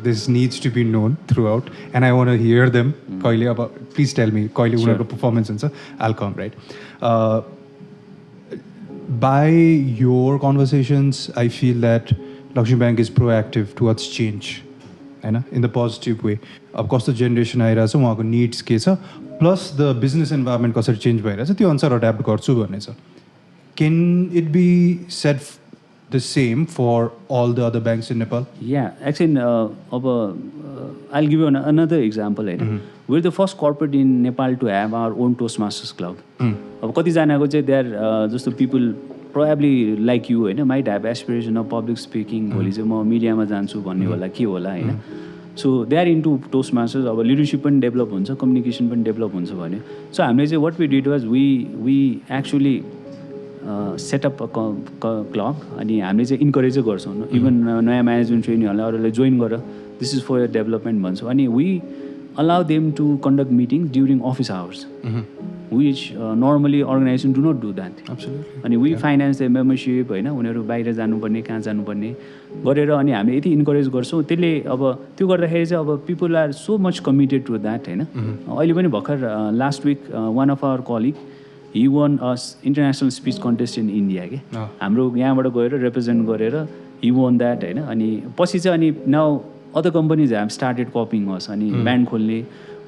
This needs to be known throughout, and I want to hear them. कहिले अब please tell me कहिले उनीहरूको performance हुन्छ. I'll come, right? By your conversations, I feel that Laxmi Bank is proactive towards change, होइन, in the positive way. अब कस्तो generation आइरहेछ, उहाँको निड्स के छ, प्लस द बिजनेस इन्भाइरोमेन्ट कसरी चेन्ज भइरहेछ त्यो अनुसार एड्याप्ट गर्छु भन्ने छ. Can it be said the same for all the other banks in Nepal? Yeah, actually, I'll give you another example. Right? We're the first corporate in Nepal to have our own Toastmasters Club. अब कतिजनाको चाहिँ they are जस्तो people probably like you होइन, might have aspiration of public speaking. भोलि चाहिँ म मिडियामा जान्छु भन्ने होला के होला होइन. So they are into Toastmasters. अब लिडरसिप पनि डेभलप हुन्छ, कम्युनिकेसन पनि डेभलप हुन्छ भन्यो. सो हामीले चाहिँ what we did was we actually setup club. अनि हामीले चाहिँ इन्करेजै गर्छौँ इभन नयाँ म्यानेजमेन्ट ट्रेनिङहरूलाई अरूलाई जोइन गर, this is for your development भन्छौँ. अनि we allow them to conduct meeting during office hours which normally organization do not do that. अनि वी फाइनेन्स द मेम्बरसिप होइन, उनीहरू बाहिर जानुपर्ने कहाँ जानुपर्ने गरेर अनि हामीले यति इन्करेज गर्छौँ. त्यसले अब त्यो गर्दाखेरि चाहिँ अब people are so much committed to that होइन. अहिले पनि भर्खर last week one of our colleague he won us international speech contest in India के हाम्रो यहाँबाट गएर रिप्रेजेन्ट गरेर हि वान द्याट होइन. अनि पछि चाहिँ अनि now other companies have started copying us. अनि ब्यान्ड खोल्ने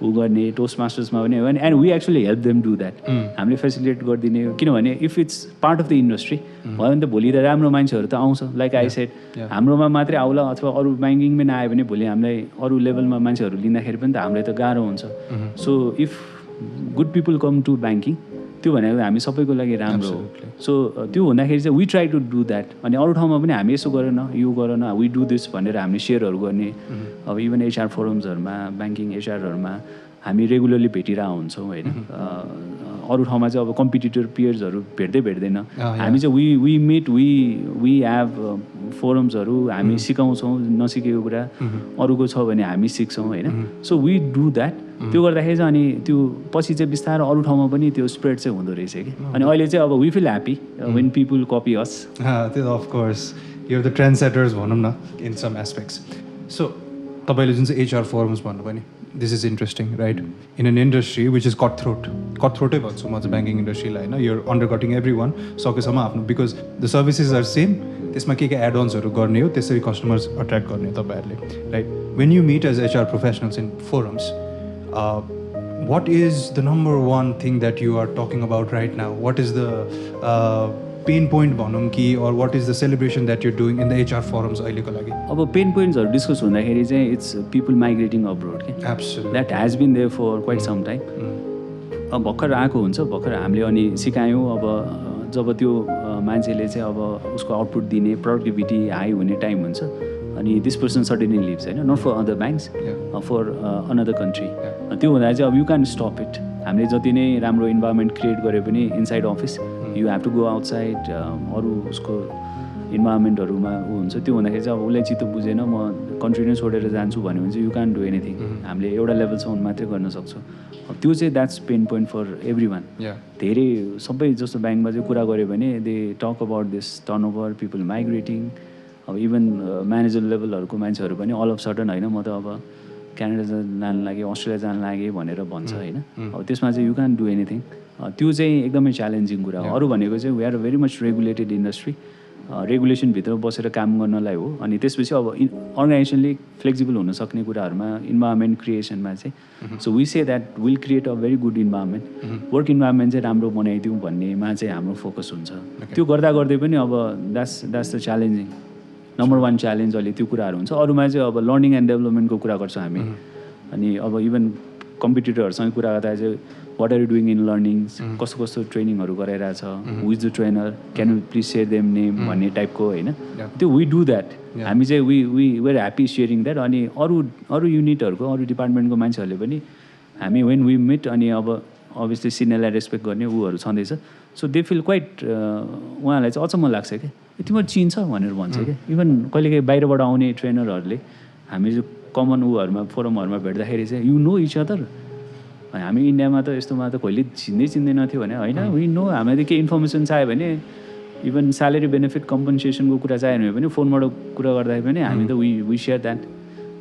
ऊ गर्ने टोस्ट मास्टर्समा पनि हो भने and we actually help them do that हामीले फेसिलिटेट गरिदिने किनभने if it's part of the industry भयो भने त भोलि त राम्रो मान्छेहरू त आउँछ लाइक आई सेड हाम्रोमा मात्रै आउला अथवा अरू ब्याङ्किङमै नआयो भने भोलि हामीलाई अरू लेभलमा मान्छेहरू लिँदाखेरि पनि त हामीलाई त गाह्रो हुन्छ so if good people come to banking त्यो भनेको हामी सबैको लागि राम्रो हो सो त्यो हुँदाखेरि चाहिँ we try to do that अनि अरू ठाउँमा पनि हामी यसो गरेन यो गरेन वी डु दिस भनेर हामीले सेयरहरू गर्ने अब इभन एचआर फोरम्सहरूमा ब्याङ्किङ एचआरहरूमा हामी रेगुलरली भेटिरहेको हुन्छौँ होइन अरू ठाउँमा चाहिँ अब कम्पिटिटर पियर्सहरू भेट्दैन हामी चाहिँ वी मिट वी हेभ फोरम्सहरू हामी सिकाउँछौँ नसिकेको कुरा अरूको छ भने हामी सिक्छौँ होइन सो वी डु द्याट त्यो गर्दाखेरि चाहिँ अनि त्यो पछि चाहिँ बिस्तारै अरू ठाउँमा पनि त्यो स्प्रेड चाहिँ हुँदो रहेछ कि अनि अहिले चाहिँ अब we feel happy when people copy us त्यो अफकोर्स यो द ट्रेन्ड सेटर्स भनौँ न इन सम एस्पेक्ट्स सो तपाईँले जुन चाहिँ एचआर फोरम्स भन्नुभयो नि this is interesting right in an industry which is कटथ्रोटै भन्छु म चाहिँ ब्याङ्किङ इन्डस्ट्रीलाई होइन यो अन्डर कटिङ एभ्री वान सकेसम्म आफ्नो because the services are same त्यसमा के एडअन्सहरू गर्ने हो त्यसरी कस्टमर्स अट्र्याक्ट गर्ने हो तपाईँहरूले right when you meet as HR professionals in forums what is the number one thing that you are talking about right now? What is the pain point भनौँ कि or what is the celebration that you're doing in the HR forums अहिलेको लागि? अब pain पोइन्ट्सहरू discuss हुँदाखेरि चाहिँ it's people migrating abroad के Absolutely. That has been there for quite some time अब भर्खर आएको हुन्छ भर्खर हामीले अनि सिकायौँ अब जब त्यो मान्छेले चाहिँ अब उसको आउटपुट दिने प्रोडक्टिभिटी हाई हुने टाइम हुन्छ अनि दिस पर्सन सडनली लिभ्स होइन not for other banks for another country त्यो हुँदा चाहिँ अब यु क्यान स्टप इट हामीले जति नै राम्रो इन्भाइरोमेन्ट क्रिएट गरे पनि inside office you have to go outside अरू उसको इन्भाइरोमेन्टहरूमा ऊ हुन्छ त्यो हुँदाखेरि चाहिँ अब उसलाई चित्त बुझेन म कन्ट्री नै छोडेर जान्छु भन्यो भने चाहिँ यु क्यान डु एनिथिङ हामीले एउटा लेभलसम्म मात्रै गर्न सक्छौँ त्यो चाहिँ that's pain point for everyone धेरै सबै जस्तो ब्याङ्कमा चाहिँ कुरा गऱ्यो भने they talk about this turnover people migrating अब इभन म्यानेजर लेभलहरूको मान्छेहरू पनि अल अफ सडन होइन म त अब क्यानाडा जानु लागि अस्ट्रेलिया जानु लागि भनेर भन्छ होइन अब त्यसमा चाहिँ यु क्यान डु एनिथिङ त्यो चाहिँ एकदमै च्यालेन्जिङ कुरा हो अरू भनेको चाहिँ we are very much regulated industry रेगुलेसनभित्र बसेर काम गर्नलाई हो अनि त्यसपछि अब अर्गनाइजेसनले फ्लेक्सिबल हुन सक्ने कुराहरूमा इन्भाइरोमेन्ट क्रिएसनमा चाहिँ so we say that will create a very good environment work environment चाहिँ राम्रो बनाइदिउँ भन्नेमा चाहिँ हाम्रो फोकस हुन्छ त्यो गर्दा गर्दै पनि अब that's the challenging number one challenge अहिले त्यो कुराहरू हुन्छ अरूमा चाहिँ अब लर्निङ एन्ड डेभलपमेन्टको कुरा गर्छौँ हामी अनि अब इभन कम्पिटिटरहरूसँग कुरा गर्दा चाहिँ what are you doing in learnings कस्तो कस्तो ट्रेनिङहरू गराइरहेछ who is the trainer can you please share them name भन्ने टाइपको होइन त्यो वी डु द्याट हामी चाहिँ we were happy sharing that अनि अरू युनिटहरूको अरू डिपार्टमेन्टको मान्छेहरूले पनि हामी वेन वी मिट अनि अब अभियसली सिनियरलाई रेस्पेक्ट गर्ने ऊहरू छँदैछ सो दे फिल क्वाइट उहाँहरूलाई चाहिँ अचम्म लाग्छ क्या तिम्रो चिन्छ भनेर भन्छ क्या इभन कहिलेकाहीँ बाहिरबाट आउने ट्रेनरहरूले हामी चाहिँ कमन ऊहरूमा फोरमहरूमा भेट्दाखेरि चाहिँ यु नो इच अदर हामी इन्डियामा त यस्तोमा त कहिले चिन्दैन थियो भने होइन वी नो हामीलाई त केही इन्फर्मेसन चाहियो भने इभन स्यालेरी बेनिफिट कम्पन्सेसनको कुरा चाहियो भने फोनबाट कुरा गर्दाखेरि पनि हामी त वी सेयर द्याट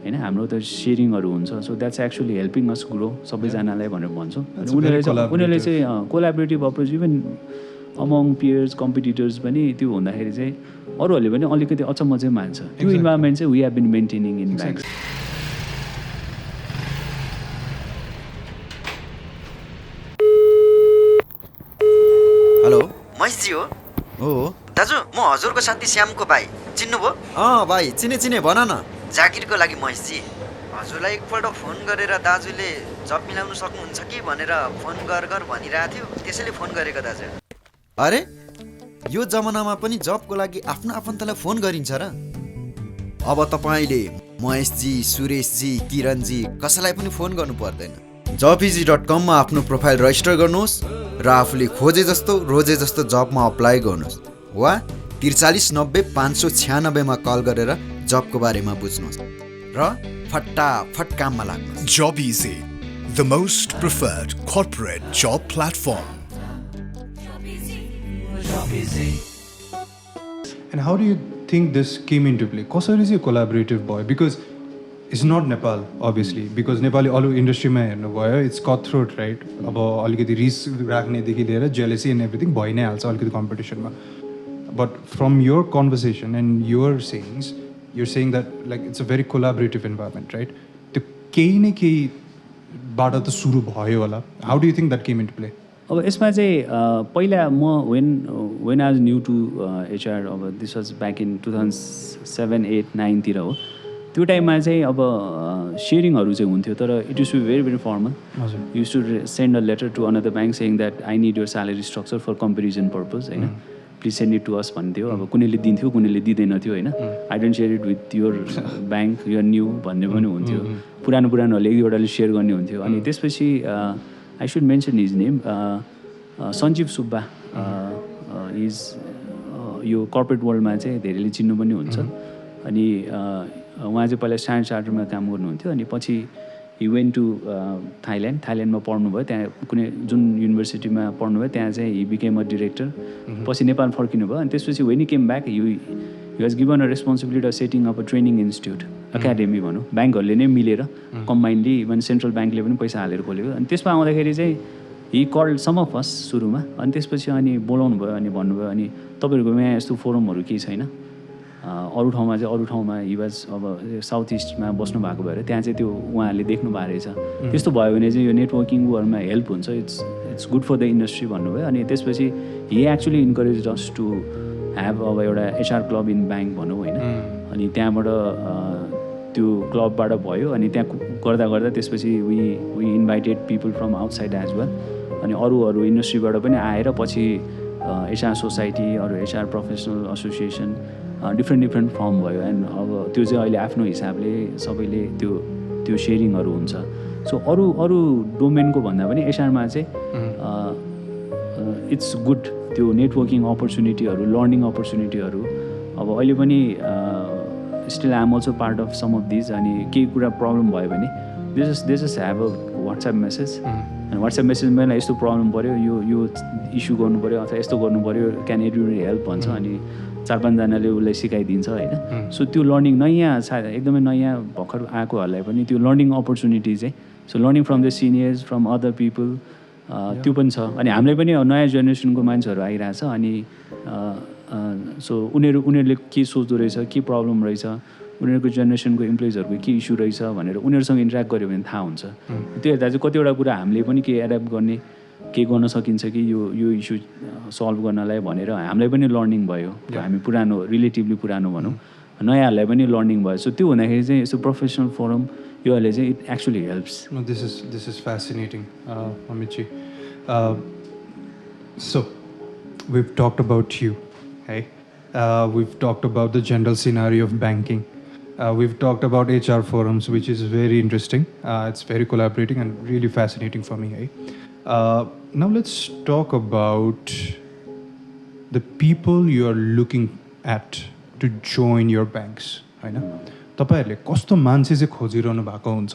होइन हाम्रो त सेयरिङहरू हुन्छ so that's actually helping us grow सबैजनालाई भनेर भन्छौँ उनीहरूले चाहिँ collaborative approach even among peers competitors पनि त्यो हुँदाखेरि चाहिँ अरूहरूले पनि अलिकति अचम्म चाहिँ मान्छ त्यो इन्भाइरोमेन्ट चाहिँ we have been maintaining in bank hello Maheshji हो हो दाजु म हजुरको साथी श्यामको भाइ चिन्नुभयो भाइ चिने भन न जागिरको लागि महेशजी हजुरलाई एकपल्ट फोन गरेर दाजुले जब मिलाउनु सक्नुहुन्छ कि भनेर फोन गर भनिरहेको थियो त्यसैले फोन गरेको दाजु अरे यो जमानामा पनि जबको लागि आफ्नो आफन्तलाई फोन गरिन्छ र अब तपाईँले महेशजी सुरेशजी किरणजी कसैलाई पनि फोन गर्नु पर्दैन jobejee.com मा आफ्नो प्रोफाइल रजिस्टर गर्नुहोस् र आफूले खोजे जस्तो रोजे जस्तो जबमा अप्लाई गर्नुहोस् वा 43 90 596 मा कल गरेर जबको बारेमा बुझ्नुहोस् र फटाफट काममा लाग्नुहोस् Jobejee, the most preferred corporate job platform. And how do you think this came into play? कसरी चाहिँ collaborative भयो? Because it's not Nepal, obviously. Because Nepali अरू इन्डस्ट्रीमा हेर्नुभयो इट्स कटथ्रोट राइट अब अलिकति रिस्क राख्नेदेखि लिएर जेलेसी एन्ड एभ्रिथिङ भइ नै हाल्छ अलिकति कम्पिटिसनमा but from your conversation and your saying that like it's a very collaborative environment right त्यो केही न केही बाट त सुरु भयो होला. How do you think that came into play? अब यसमा चाहिँ पहिला म when I was new to HR, अब दिस वाज ब्याक इन 2007, 8, 9तिर हो. त्यो टाइममा चाहिँ अब सेयरिङहरू चाहिँ हुन्थ्यो, तर it used to very very formal. Used to send a letter to another bank saying that I need your salary structure for comparison purpose, होइन, please send it to us भन्थ्यो. अब कुनैले दिन्थ्यो, कुनैले दिँदैन थियो, होइन. I don't share it with your bank, your new भन्ने पनि हुन्थ्यो. पुरानोहरूले एक दुईवटाले सेयर गर्ने हुन्थ्यो. अनि त्यसपछि I should mention his name, Sanjeev Subba is यो कर्पोरेट वर्ल्डमा चाहिँ धेरैले चिन्नु पनि हुन्छ. अनि उहाँ चाहिँ पहिला स्ट्यान्डर्ड चार्टरमा काम गर्नुहुन्थ्यो. अनि पछि हि वेन्ट टु थाइल्यान्डमा पढ्नुभयो. त्यहाँ कुनै जुन युनिभर्सिटीमा पढ्नुभयो त्यहाँ चाहिँ हि बिकेम अ डिरेक्टर. पछि नेपाल फर्किनु भयो. अनि त्यसपछि when he came back he was given a responsibility of setting up a training institute, academy भनौँ, ब्याङ्कहरूले नै मिलेर कम्बाइन्डली, इभन सेन्ट्रल ब्याङ्कले पनि पैसा हालेर खोलेको. अनि त्यसमा आउँदाखेरि चाहिँ he called some of us सुरुमा. अनि त्यसपछि अनि बोलाउनु भयो. अनि भन्नुभयो, अनि तपाईँहरूको यहाँ यस्तो फोरमहरू केही छैन? अरू ठाउँमा हि वाज अब साउथ इस्टमा बस्नु भएको भएर त्यहाँ चाहिँ त्यो उहाँहरूले देख्नु भएको रहेछ. त्यस्तो भयो भने चाहिँ यो नेटवर्किङहरूमा हेल्प हुन्छ, it's good for the industry भन्नुभयो. अनि त्यसपछि he actually encourage us to have अब एउटा एचआर क्लब इन ब्याङ्क भनौँ, होइन. अनि त्यहाँबाट त्यो क्लबबाट भयो. अनि त्यहाँ गर्दा गर्दा त्यसपछि we invited people from outside as well. अनि अरू इन्डस्ट्रीबाट पनि आएर पछि एचआर सोसाइटी, अरू HR professional association, different firm भयो. एन्ड अब त्यो चाहिँ अहिले आफ्नो हिसाबले सबैले त्यो सेयरिङहरू हुन्छ. सो अरू डोमेनको भन्दा पनि एचआरमा चाहिँ इट्स गुड. त्यो नेटवर्किङ अपर्च्युनिटीहरू, लर्निङ अपर्च्युनिटीहरू अब अहिले पनि still I am also part of some of these. अनि केही कुरा प्रब्लम भयो भने they just have a WhatsApp message. अनि वाट्सएप मेसेजमा यस्तो प्रब्लम पऱ्यो, यो इस्यु गर्नु पऱ्यो अथवा यस्तो गर्नु पऱ्यो, क्यान एड यु हेल्प भन्छ. अनि 4-5जनाले उसलाई सिकाइदिन्छ, होइन. सो त्यो लर्निङ नयाँ एकदमै नयाँ भर्खर आएकोहरूलाई पनि त्यो लर्निङ अपर्च्युनिटी चाहिँ, so learning from the seniors, from other people, त्यो पनि छ. अनि हामीलाई पनि नयाँ जेनेरेसनको मान्छेहरू आइरहेछ. अनि सो उनीहरूले के सोच्दो रहेछ, के प्रब्लम रहेछ, उनीहरूको जेनेरेसनको इम्प्लोइजहरूको के इस्यु रहेछ भनेर उनीहरूसँग इन्ट्रेक्ट गऱ्यो भने थाहा हुन्छ. त्यो हेर्दा चाहिँ कतिवटा कुरा हामीले पनि के एड्याप्ट गर्ने, के गर्न सकिन्छ कि यो इस्यु सल्भ गर्नलाई भनेर हामीलाई पनि लर्निङ भयो. हामी रिलेटिभली पुरानो भनौँ, नयाँहरूलाई पनि लर्निङ भयो. सो त्यो हुँदाखेरि चाहिँ यस्तो प्रोफेसनल फोरम योहरूले चाहिँ it actually helps. This is फ्यासिनेटिङ अमितजी. So we've talked about you, hey? We've talked about the general scenario of banking. We've talked about HR forums, which is very interesting. It's very collaborating and really fascinating for me, hey? Now let's talk about the people you are looking at to join your banks, होइन. तपाईँहरूले कस्तो मान्छे चाहिँ खोजिरहनु भएको हुन्छ?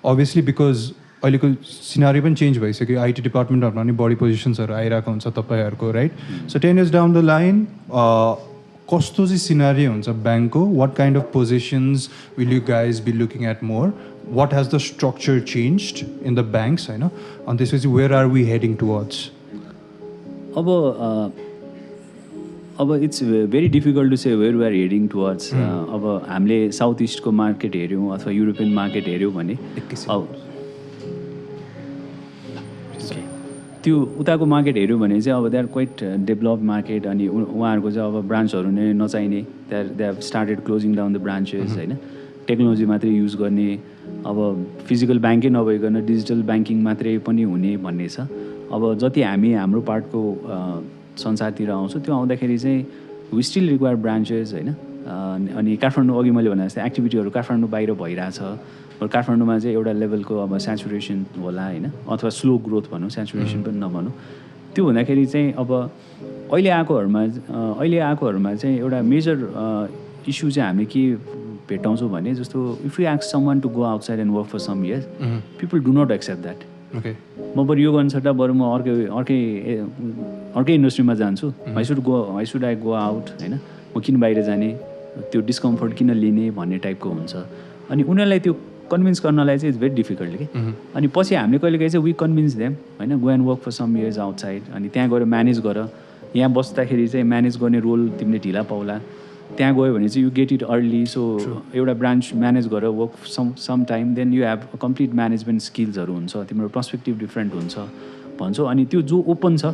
Obviously because अहिलेको scenario पनि चेन्ज भइसक्यो. आइटी डिपार्टमेन्टहरूमा पनि बढी पोजिसन्सहरू आइरहेको हुन्छ तपाईँहरूको, right. So 10 years down the line कस्तो चाहिँ सिनारी हुन्छ ब्याङ्कको? What kind of positions will you guys be looking at more? What has the structure changed in the banks, होइन. अनि त्यसपछि where are we heading towards? अब it's very difficult to say where we are heading towards. अब हामीले south इस्टको market हेऱ्यौँ अथवा European market हेऱ्यौँ भने त्यो उताको मार्केट हेऱ्यो भने चाहिँ अब they are quite develop market. अनि उहाँहरूको चाहिँ अब ब्रान्चहरू नै नचाहिने, they have started closing down the branches, होइन. टेक्नोलोजी मात्रै युज गर्ने, अब फिजिकल ब्याङ्कै नभइकन डिजिटल ब्याङ्किङ मात्रै पनि हुने भन्ने छ. अब जति हामी हाम्रो पार्टको संसारतिर आउँछौँ त्यो आउँदाखेरि चाहिँ वी स्टिल रिक्वायर ब्रान्चेस, होइन. अनि काठमाडौँ अघि मैले भने जस्तै एक्टिभिटीहरू काठमाडौँ बाहिर भइरहेछ. काठमाडौँमा चाहिँ एउटा लेभलको अब सेचुरेसन होला, होइन, अथवा स्लो ग्रोथ भनौँ, सेचुरेसन पनि नभनौँ. त्यो हुँदाखेरि चाहिँ अब अहिले आएकोहरूमा चाहिँ एउटा मेजर इस्यु चाहिँ हामीले के भेटाउँछौँ भने जस्तो if you ask someone to go outside and work for some years, people do not accept that. म बरु यो गर्नु सट्टा बरु म अर्कै इन्डस्ट्रीमा जान्छु, why should I go out, होइन. म किन बाहिर जाने, त्यो डिस्कम्फर्ट किन लिने भन्ने टाइपको हुन्छ. अनि उनीहरूलाई त्यो कन्भिन्स गर्नलाई चाहिँ इट्स भेरी डिफिकल्ट कि. अनि पछि हामीले कहिलेकाहीँ चाहिँ वी कन्भिन्स देम, होइन, go and work for some years outside. अनि त्यहाँ गएर म्यानेज गर. यहाँ बस्दाखेरि चाहिँ म्यानेज गर्ने रोल तिमीले ढिला पाउला, त्यहाँ गयो भने चाहिँ you get it early so एउटा ब्रान्च म्यानेज गरेर work some time then you have complete management स्किल्सहरू हुन्छ तिम्रो पर्सपेक्टिभ डिफ्रेन्ट हुन्छ भन्छौ अनि त्यो जो ओपन छ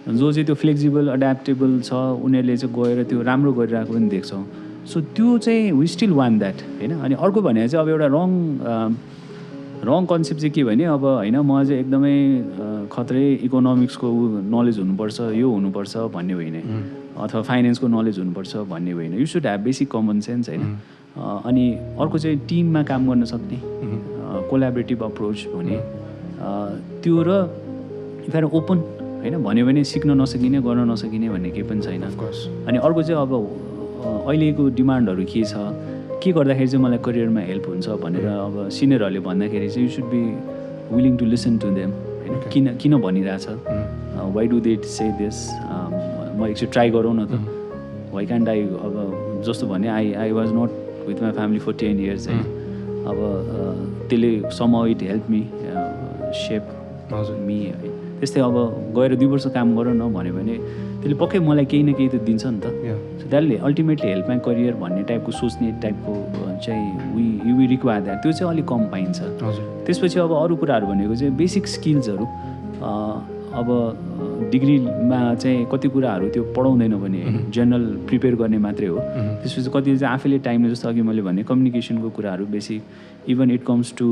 जो चाहिँ त्यो फ्लेक्सिबल एड्याप्टेबल छ उनीहरूले चाहिँ गएर त्यो राम्रो गरिरहेको पनि देख्छौँ सो त्यो चाहिँ वी स्टिल वान द्याट होइन अनि अर्को भने चाहिँ अब एउटा रङ कन्सेप्ट चाहिँ के भने अब होइन म चाहिँ एकदमै खत्रै इकोनोमिक्सको नलेज हुनुपर्छ यो हुनुपर्छ भन्ने होइन अथवा फाइनेन्सको नलेज हुनुपर्छ भन्ने होइन you should have basic common sense होइन अनि अर्को चाहिँ टिममा काम गर्न सक्ने कोलाबरेटिभ अप्रोच हुने त्यो र इफ आर ओपन होइन भन्यो भने सिक्न नसकिने गर्न नसकिने भन्ने केही पनि छैन अनि अर्को चाहिँ अब अहिलेको डिमान्डहरू के छ के गर्दाखेरि चाहिँ मलाई करियरमा हेल्प हुन्छ भनेर अब सिनियरहरूले भन्दाखेरि चाहिँ you should be willing to listen to them होइन किन भनिरहेछ why do they say this म एकचोटि ट्राई गरौँ न त वाइ क्यान्ट आई अब जस्तो भने I was not with my family for 10 years होइन अब त्यसले some it help me shape me है त्यस्तै अब गएर 2 वर्ष काम गर न भन्यो भने त्यसले पक्कै मलाई केही न केही त दिन्छ नि त सो द्याटले अल्टिमेटली हेल्प माई करियर भन्ने टाइपको सोच्ने टाइपको चाहिँ वी रिक्वायर द्याट त्यो चाहिँ अलिक कम पाइन्छ त्यसपछि अब अरू कुराहरू भनेको चाहिँ बेसिक स्किल्सहरू अब डिग्रीमा चाहिँ कति कुराहरू त्यो पढाउँदैन भने जेनरल प्रिपेयर गर्ने मात्रै हो त्यसपछि कति चाहिँ आफैले टाइमले जस्तो अघि मैले भने कम्युनिकेसनको कुराहरू basic even it comes to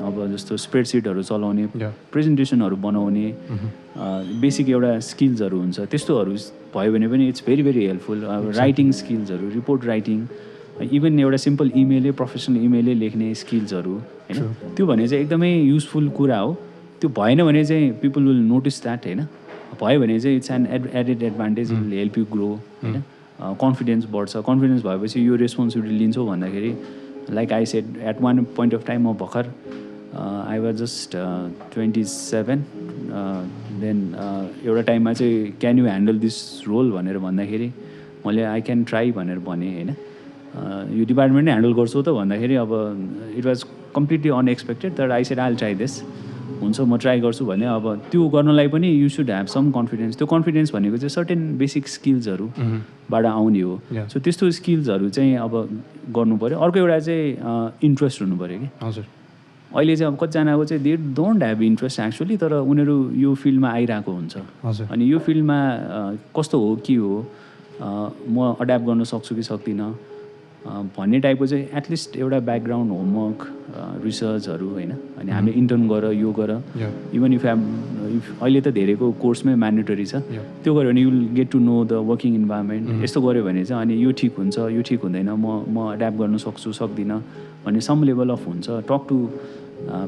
अब जस्तो स्प्रेडसिटहरू चलाउने प्रेजेन्टेसनहरू बनाउने बेसिक एउटा स्किल्सहरू हुन्छ त्यस्तोहरू भयो भने पनि इट्स भेरी भेरी हेल्पफुल अब राइटिङ स्किल्सहरू रिपोर्ट राइटिङ इभन एउटा सिम्पल इमेलै प्रोफेसनल इमेलै लेख्ने स्किल्सहरू होइन त्यो भने चाहिँ एकदमै युजफुल कुरा हो त्यो भएन भने चाहिँ पिपल विल नोटिस द्याट होइन भयो भने चाहिँ it's an added advantage will help you grow होइन कन्फिडेन्स बढ्छ कन्फिडेन्स भएपछि यो रेस्पोन्सिबिलिटी लिन्छौ भन्दाखेरि like I said at one point of time म भर्खर आई वाज जस्ट 27 देन एउटा टाइममा चाहिँ can you handle this role भनेर भन्दाखेरि मैले आई क्यान ट्राई भनेर भनेँ होइन यो डिपार्टमेन्ट नै ह्यान्डल गर्छु त भन्दाखेरि अब इट वाज कम्प्लिटली अनएक्सपेक्टेड तर I said I will try this हुन्छ म ट्राई गर्छु भने अब त्यो गर्नलाई पनि you should have some confidence त्यो कन्फिडेन्स भनेको चाहिँ सर्टेन बेसिक स्किल्सहरूबाट आउने हो सो त्यस्तो स्किल्सहरू चाहिँ अब गर्नु पऱ्यो अर्को एउटा चाहिँ इन्ट्रेस्ट हुनु पऱ्यो कि हजुर अहिले चाहिँ अब कतिजनाको चाहिँ they don't have interest actually तर उनीहरू यो फिल्डमा आइरहेको हुन्छ अनि यो फिल्डमा कस्तो हो के हो म एड्याप्ट गर्न सक्छु कि सक्दिनँ भन्ने टाइपको चाहिँ एटलिस्ट एउटा ब्याकग्राउन्ड होमवर्क रिसर्चहरू होइन अनि हामीले इन्टर्न गर यो गर इभन इफ अहिले त धेरैको कोर्समै म्यान्डेटरी छ त्यो गऱ्यो भने you will get to know the working environment यस्तो गऱ्यो भने चाहिँ अनि यो ठिक हुन्छ यो ठिक हुँदैन म एड्याप्ट गर्न सक्छु सक्दिनँ भन्ने सम लेभल अफ हुन्छ टक टु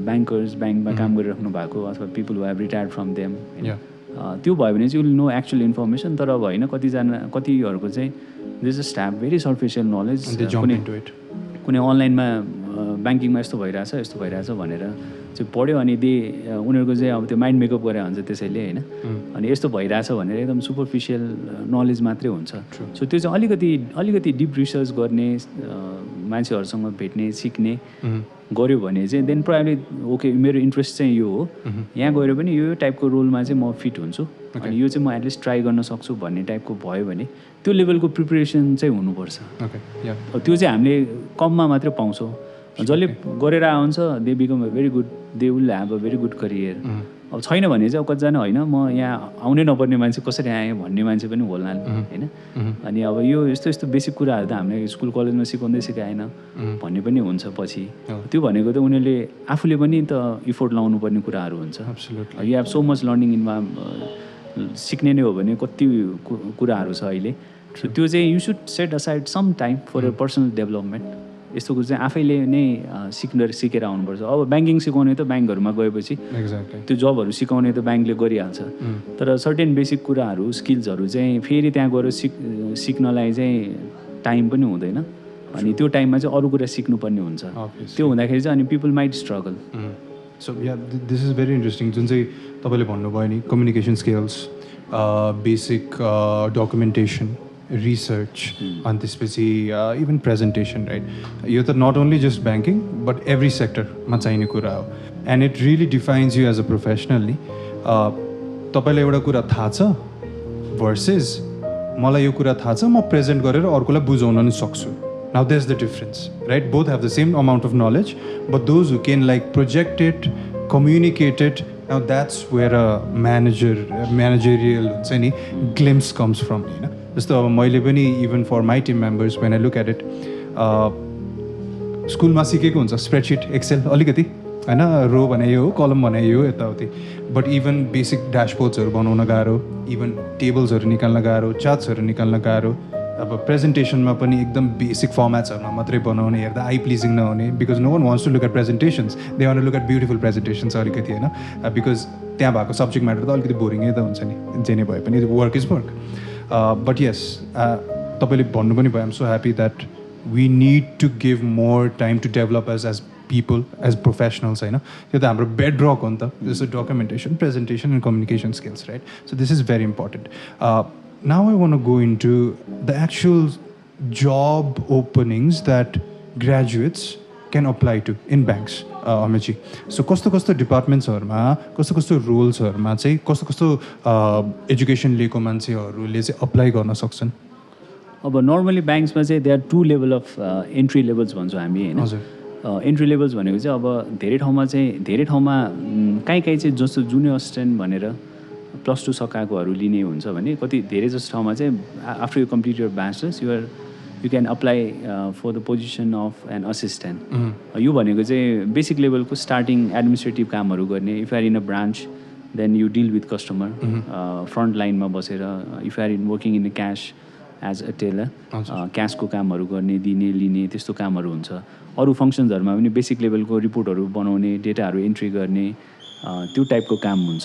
ब्याङ्कर्स ब्याङ्कमा काम गरिराख्नु भएको अथवा people who have retired from them होइन त्यो भयो भने चाहिँ विल नो एक्चुअल इन्फर्मेसन तर अब होइन कतिहरूको चाहिँ this just have very superficial knowledge कुनै अनलाइनमा ब्याङ्किङमा यस्तो भइरहेछ भनेर चाहिँ पढ्यो अनि उनीहरूको चाहिँ अब त्यो माइन्ड मेकअप गरेर हुन्छ त्यसैले होइन अनि यस्तो भइरहेछ भनेर एकदम सुपरफिसियल नलेज मात्रै हुन्छ सो त्यो चाहिँ अलिकति डिप रिसर्च गर्ने मान्छेहरूसँग भेट्ने सिक्ने गऱ्यो भने चाहिँ देन प्रायले ओके मेरो इन्ट्रेस्ट चाहिँ यो हो यहाँ गएर पनि यो टाइपको रोलमा चाहिँ म फिट हुन्छु अनि यो चाहिँ म एटलिस्ट ट्राई गर्न सक्छु भन्ने टाइपको भयो भने त्यो लेभलको प्रिपरेसन चाहिँ हुनुपर्छ त्यो चाहिँ हामीले कममा मात्रै पाउँछौँ जसले गरेर आउँछ they become a very good they will have a very good career अब छैन भने चाहिँ अब कतिजना होइन म यहाँ आउनै नपर्ने मान्छे कसरी आएँ भन्ने मान्छे पनि होला होइन अनि अब यो यस्तो बेसिक कुराहरू त हामीले स्कुल कलेजमा सिकाउँदै सिकाएन भन्ने पनि हुन्छ पछि त्यो भनेको त उनीहरूले आफूले पनि त इफोर्ट लाउनु पर्ने कुराहरू हुन्छ you have so much learning सिक्ने नै हो भने कति कुराहरू छ अहिले सो त्यो चाहिँ you should set aside some time for your personal development यस्तो कुरो चाहिँ आफैले नै सिकेर आउनुपर्छ अब ब्याङ्किङ सिकाउने त ब्याङ्कहरूमा गएपछि त्यो जबहरू सिकाउने त ब्याङ्कले गरिहाल्छ तर सर्टेन बेसिक कुराहरू स्किल्सहरू चाहिँ फेरि त्यहाँ गएर सिक्नलाई चाहिँ टाइम पनि हुँदैन अनि त्यो टाइममा चाहिँ अरू कुरा सिक्नुपर्ने हुन्छ त्यो हुँदाखेरि चाहिँ अनि people might struggle so yeah this is very interesting जुन चाहिँ तपाईँले भन्नुभयो नि communication skills basic documentation research अनि त्यसपछि इभन प्रेजेन्टेसन राइट यो त not only just banking but every सेक्टरमा चाहिने कुरा हो and it really defines you as a professional नि तपाईँलाई एउटा कुरा थाहा छ भर्सेस मलाई यो कुरा थाहा छ म प्रेजेन्ट गरेर अर्कोलाई बुझाउन नि सक्छु. Now there's the difference, right? Both have the same amount of knowledge, but those who can like project it, communicate it, now that's where a managerial glimpse comes from. जस्तो अब मैले पनि even for my team members when I look at it, स्कुलमा सिकेको हुन्छ spreadsheet Excel अलिकति होइन, रो भने यो हो, कलम भने यो यताउति, बट इभन बेसिक ड्यासबोर्ड्सहरू बनाउन गाह्रो, इभन टेबल्सहरू निकाल्न गाह्रो, चार्ट्सहरू निकाल्न गाह्रो. अब प्रेजेन्टेसनमा पनि एकदम बेसिक फर्मेट्सहरूमा मात्रै बनाउने, हेर्दा आई प्लिजिङ नहुने, because no one wants to look at presentations, they want to look at beautiful presentations अलिकति होइन, बिकज त्यहाँ भएको सब्जेक्ट म्याटर त अलिकति बोरिङै त हुन्छ नि, जे नै भए पनि work is work. But yes तपाईँले भन्नु पनि भयो, I'm so happy that we need to give more time to develop as people, as professionals, होइन, त्यो त हाम्रो बेड रक हो नि त, जस्तो documentation, presentation and communication skills, right? So this is very important. Now I want to go into the actual job openings that graduates can apply to in banks, Amitji. So कस्तो डिपार्टमेन्ट्सहरूमा कस्तो रोल्सहरूमा चाहिँ कस्तो education लिएको मान्छेहरूले चाहिँ apply गर्न सक्छन्? अब नर्मली ब्याङ्क्समा चाहिँ they are 2 level of entry levels भन्छौँ हामी होइन. एन्ट्री लेभल्स भनेको चाहिँ अब धेरै ठाउँमा कहीँ चाहिँ जस्तो जुनियर असिस्टेन्ट भनेर +2 सकाएकोहरू लिने हुन्छ भने, कति धेरै जस्तो ठाउँमा चाहिँ after you complete your bachelors you can apply for the position of an assistant. यो भनेको चाहिँ बेसिक लेभलको स्टार्टिङ एडमिनिस्ट्रेटिभ कामहरू गर्ने. If are in a branch then you deal with customer, front लाइनमा बसेर. If are in working in the cash as a teller, क्यासको कामहरू गर्ने, दिने लिने त्यस्तो कामहरू हुन्छ. अरू फङ्सन्सहरूमा पनि बेसिक लेभलको रिपोर्टहरू बनाउने, डेटाहरू एन्ट्री गर्ने, त्यो टाइपको काम हुन्छ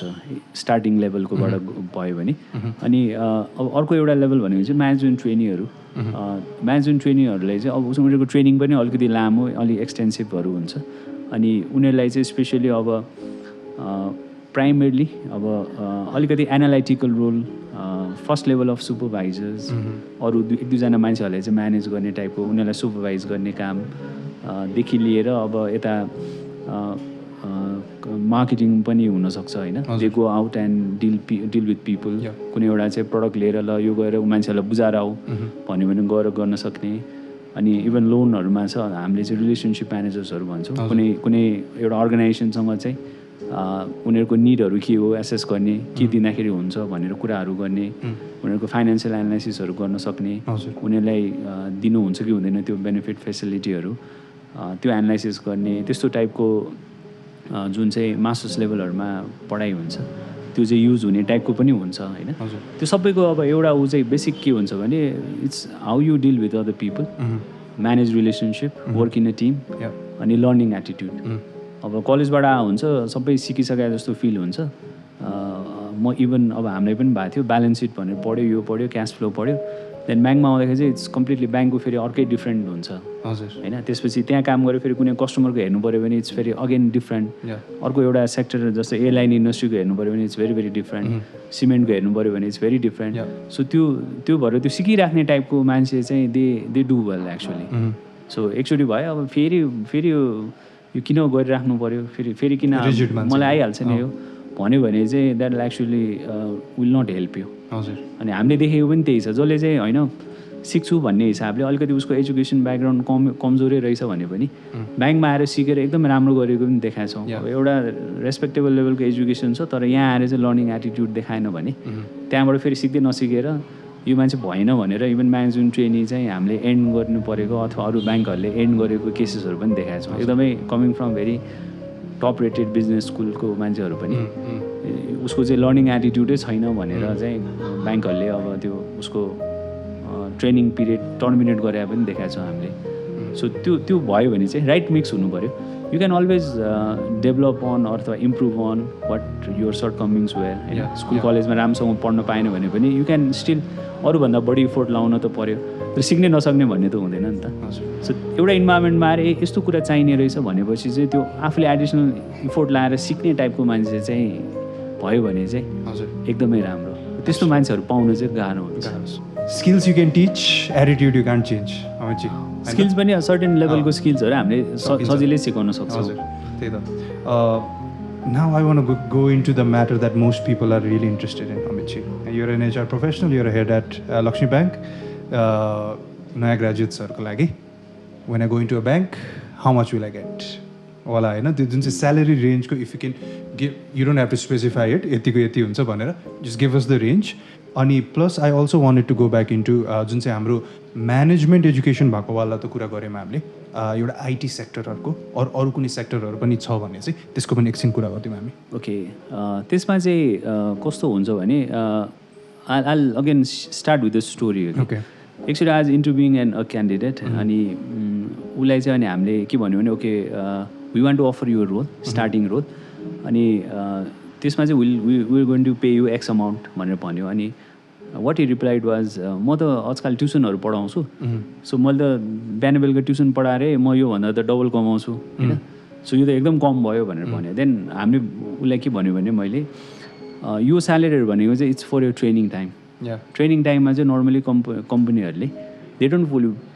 स्टार्टिङ लेभलकोबाट भयो भने. अनि अब अर्को एउटा लेभल भनेको चाहिँ म्यानेजमेन्ट ट्रेनीहरू. म्यानेजमेन्ट ट्रेनीहरूलाई चाहिँ अब उनीहरूको ट्रेनिङ पनि अलिकति लामो, अलिक एक्सटेन्सिभहरू हुन्छ. अनि उनीहरूलाई चाहिँ स्पेसली अब प्राइमेरली अब अलिकति analytical role, first level of supervisors, अरू 1-2जना मान्छेहरूलाई चाहिँ म्यानेज गर्ने टाइपको, उनीहरूलाई सुपरभाइज गर्ने कामदेखि लिएर अब यता मार्केटिङ पनि हुनसक्छ होइन. They go out and deal with people. कुनै एउटा चाहिँ प्रडक्ट लिएर ल यो गएर मान्छेहरूलाई बुझाएर आऊ भन्यो भने गएर गर्न सक्ने. अनि इभन लोनहरूमा छ हामीले चाहिँ रिलेसनसिप म्यानेजर्सहरू भन्छौँ. कुनै एउटा अर्गनाइजेसनसँग चाहिँ उनीहरूको निडहरू के हो एसेस गर्ने, के दिँदाखेरि हुन्छ भनेर कुराहरू गर्ने, उनीहरूको फाइनेन्सियल एनालाइसिसहरू गर्न सक्ने, उनीहरूलाई दिनुहुन्छ कि हुँदैन त्यो बेनिफिट फेसिलिटीहरू, त्यो एनालाइसिस गर्ने. त्यस्तो टाइपको जुन चाहिँ मास्टर्स लेभलहरूमा पढाइ हुन्छ त्यो चाहिँ युज हुने टाइपको पनि हुन्छ होइन. त्यो सबैको अब एउटा चाहिँ बेसिक के हुन्छ भने it's how you deal with other people, manage relationship, work in a team, अनि लर्निङ एटिट्युड. अब कलेजबाट हुन्छ सबै सिकिसके जस्तो फिल हुन्छ. म इभन अब हामीलाई पनि भएको थियो, ब्यालेन्स सिट भनेर पढ्यो, यो पढ्यो, क्यास फ्लो पढ्यो. देन ब्याङ्कमा आउँदाखेरि चाहिँ इट्स कम्प्लिटली ब्याङ्कको फेरि अर्कै डिफ्रेन्ट हुन्छ होइन. त्यसपछि त्यहाँ काम गरेर फेरि कुनै कस्टमरको हेर्नु पऱ्यो भने इट्स फेरि अगेन डिफ्रेन्ट. अर्को एउटा सेक्टर जस्तो एयरलाइन इन्डस्ट्रीको हेर्नु पऱ्यो भने इट्स भेरी डिफ्रेन्ट. सिमेन्टको हेर्नु पऱ्यो भने इट्स भेरी डिफ्रेन्ट. सो त्यो भएर त्यो सिकिराख्ने टाइपको मान्छे चाहिँ they do well actually. So एकचोटि भयो अब फेरि यो किन गरिराख्नु पऱ्यो, फेरि किन मलाई आइहाल्छ नि यो भन्यो भने चाहिँ that will actually will not help you. अनि हामीले देखेको पनि त्यही छ, जसले चाहिँ होइन सिक्छु भन्ने हिसाबले अलिकति उसको एजुकेसन ब्याकग्राउन्ड कमजोरै रहेछ भने पनि ब्याङ्कमा आएर सिकेर एकदम राम्रो गरेको पनि देखाएको छौँ. अब एउटा रेस्पेक्टेबल लेभलको एजुकेसन छ तर यहाँ आएर चाहिँ लर्निङ एटिट्युड देखाएन भने त्यहाँबाट फेरि सिक्दै नसिकेर यो मान्छे भएन भनेर इभन म्यानेजमेन्ट ट्रेनी चाहिँ हामीले एन्ड गर्नु परेको अथवा अरू ब्याङ्कहरूले एन्ड गरेको केसेसहरू पनि देखाएको छौँ. एकदमै coming from very top rated business स्कुलको मान्छेहरू पनि उसको चाहिँ लर्निङ एटिट्युडै छैन भनेर चाहिँ ब्याङ्कहरूले अब त्यो उसको ट्रेनिङ पिरियड टर्मिनेट गरे पनि देखाएको छौँ हामीले. सो त्यो भयो भने चाहिँ राइट मिक्स हुनु पऱ्यो. You can always develop on अथवा improve on what your shortcomings where होइन. स्कुल कलेजमा राम्रोसँग पढ्न पाएन भने पनि यु क्यान स्टिल अरूभन्दा बढी इफोर्ट लाउन त पऱ्यो, तर सिक्नै नसक्ने भन्ने त हुँदैन नि त. सो एउटा इन्भाइरोमेन्टमा आएर यस्तो कुरा चाहिने रहेछ भनेपछि चाहिँ त्यो आफूले एडिसनल इफोर्ट लाएर सिक्ने टाइपको मान्छे चाहिँ भयो भने चाहिँ एकदमै राम्रो. त्यस्तो मान्छेहरू पाउनु चाहिँ गाह्रो हुन्छ. Skills you can teach, attitude you can change. Skills पनि सर्टेन लेभलको स्किल्सहरू हामीले सजिलै सिकाउन सक्छौँ. त्यही त. Now I want to go into the matter that most people are really interested in, Amitji. You're an HR professional, you're a head at Laxmi Bank. Naya graduates harko lagi. When I go into a bank, how much will I get? Wala हैन त्यो जुन चाहिँ salary range को if you can give, you don't have to specify it, यतिको यति हुन्छ भनेर, just give us the range. अनि plus I also wanted to go back into जुन चाहिँ हाम्रो म्यानेजमेन्ट एजुकेसन भएको वाला त कुरा गऱ्यौँ हामीले एउटा आइटी सेक्टरहरूको अरू कुनै सेक्टरहरू पनि छ भने चाहिँ त्यसको पनि एकछिन कुरा गर्थ्यौँ हामी. ओके, त्यसमा चाहिँ कस्तो हुन्छ भने I again start with the story. Okay, actually आज इन्टरभ्युइङ एन्ड अ क्यान्डिडेट अनि उसलाई चाहिँ अनि हामीले के भन्यो भने okay we want to offer your role, starting role. अनि त्यसमा चाहिँ will going to pay you X amount भनेर भन्यो. अनि वाट हि रिप्लाइड वाज म त आजकल ट्युसनहरू पढाउँछु, सो मैले त बिहान बेलुका ट्युसन पढाएरै म योभन्दा त डबल कमाउँछु होइन, सो यो त एकदम कम भयो भनेर भन्यो. देन हामीले उसलाई के भन्यो भने मैले यो स्यालेरीहरू भनेको चाहिँ it's for your training time. Training टाइममा चाहिँ नर्मली कम्पनीहरूले they don't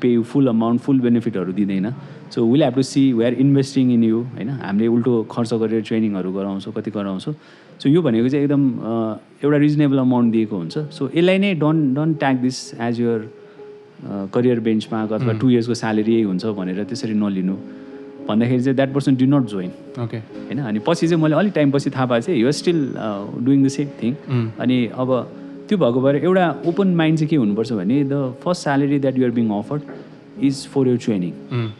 pay you full amount, full बेनिफिटहरू दिँदैन. So will have to see we are investing in you होइन, हामीले उल्टो खर्च गरेर ट्रेनिङहरू गराउँछौँ, कति गराउँछौँ. सो यो भनेको चाहिँ एकदम एउटा रिजनेबल अमाउन्ट दिएको हुन्छ. सो यसलाई नै don't tag this as your career benchmark अथवा 2 इयर्सको स्यालेरी यही हुन्छ भनेर त्यसरी नलिनु भन्दाखेरि चाहिँ that person do not join. Okay होइन. अनि पछि चाहिँ मैले अलिक टाइम पछि थाहा पाएँ चाहिँ you still doing the same thing. अनि अब त्यो भएको भएर एउटा ओपन माइन्ड चाहिँ के हुनुपर्छ भने the first salary that you're being offered is for your training.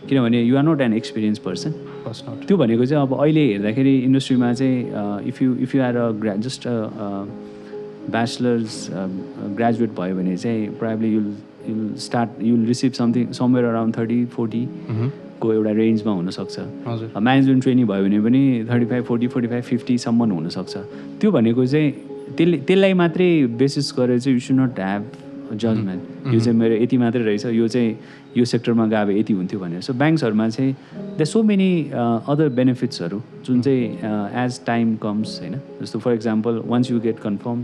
किनभने you are not an experience person. त्यो भनेको चाहिँ अब अहिले हेर्दाखेरि इन्डस्ट्रीमा चाहिँ if you are a just bachelors graduate भयो भने चाहिँ probably you'll receive something somewhere around 30-40 को एउटा रेन्जमा हुनसक्छ. म्यानेजमेन्ट ट्रेनिङ भयो भने पनि 35, 40, 45, 50सम्म हुनसक्छ. त्यो भनेको चाहिँ त्यसलाई मात्रै बेसिस गरेर चाहिँ you should not have judgement. यो चाहिँ मेरो यति मात्रै रहेछ, यो चाहिँ यो सेक्टरमा गए अब यति हुन्थ्यो भनेर. सो ब्याङ्क्सहरूमा चाहिँ द सो मेनी अदर बेनिफिट्सहरू जुन चाहिँ एज टाइम कम्स होइन, जस्तो for example once you get confirm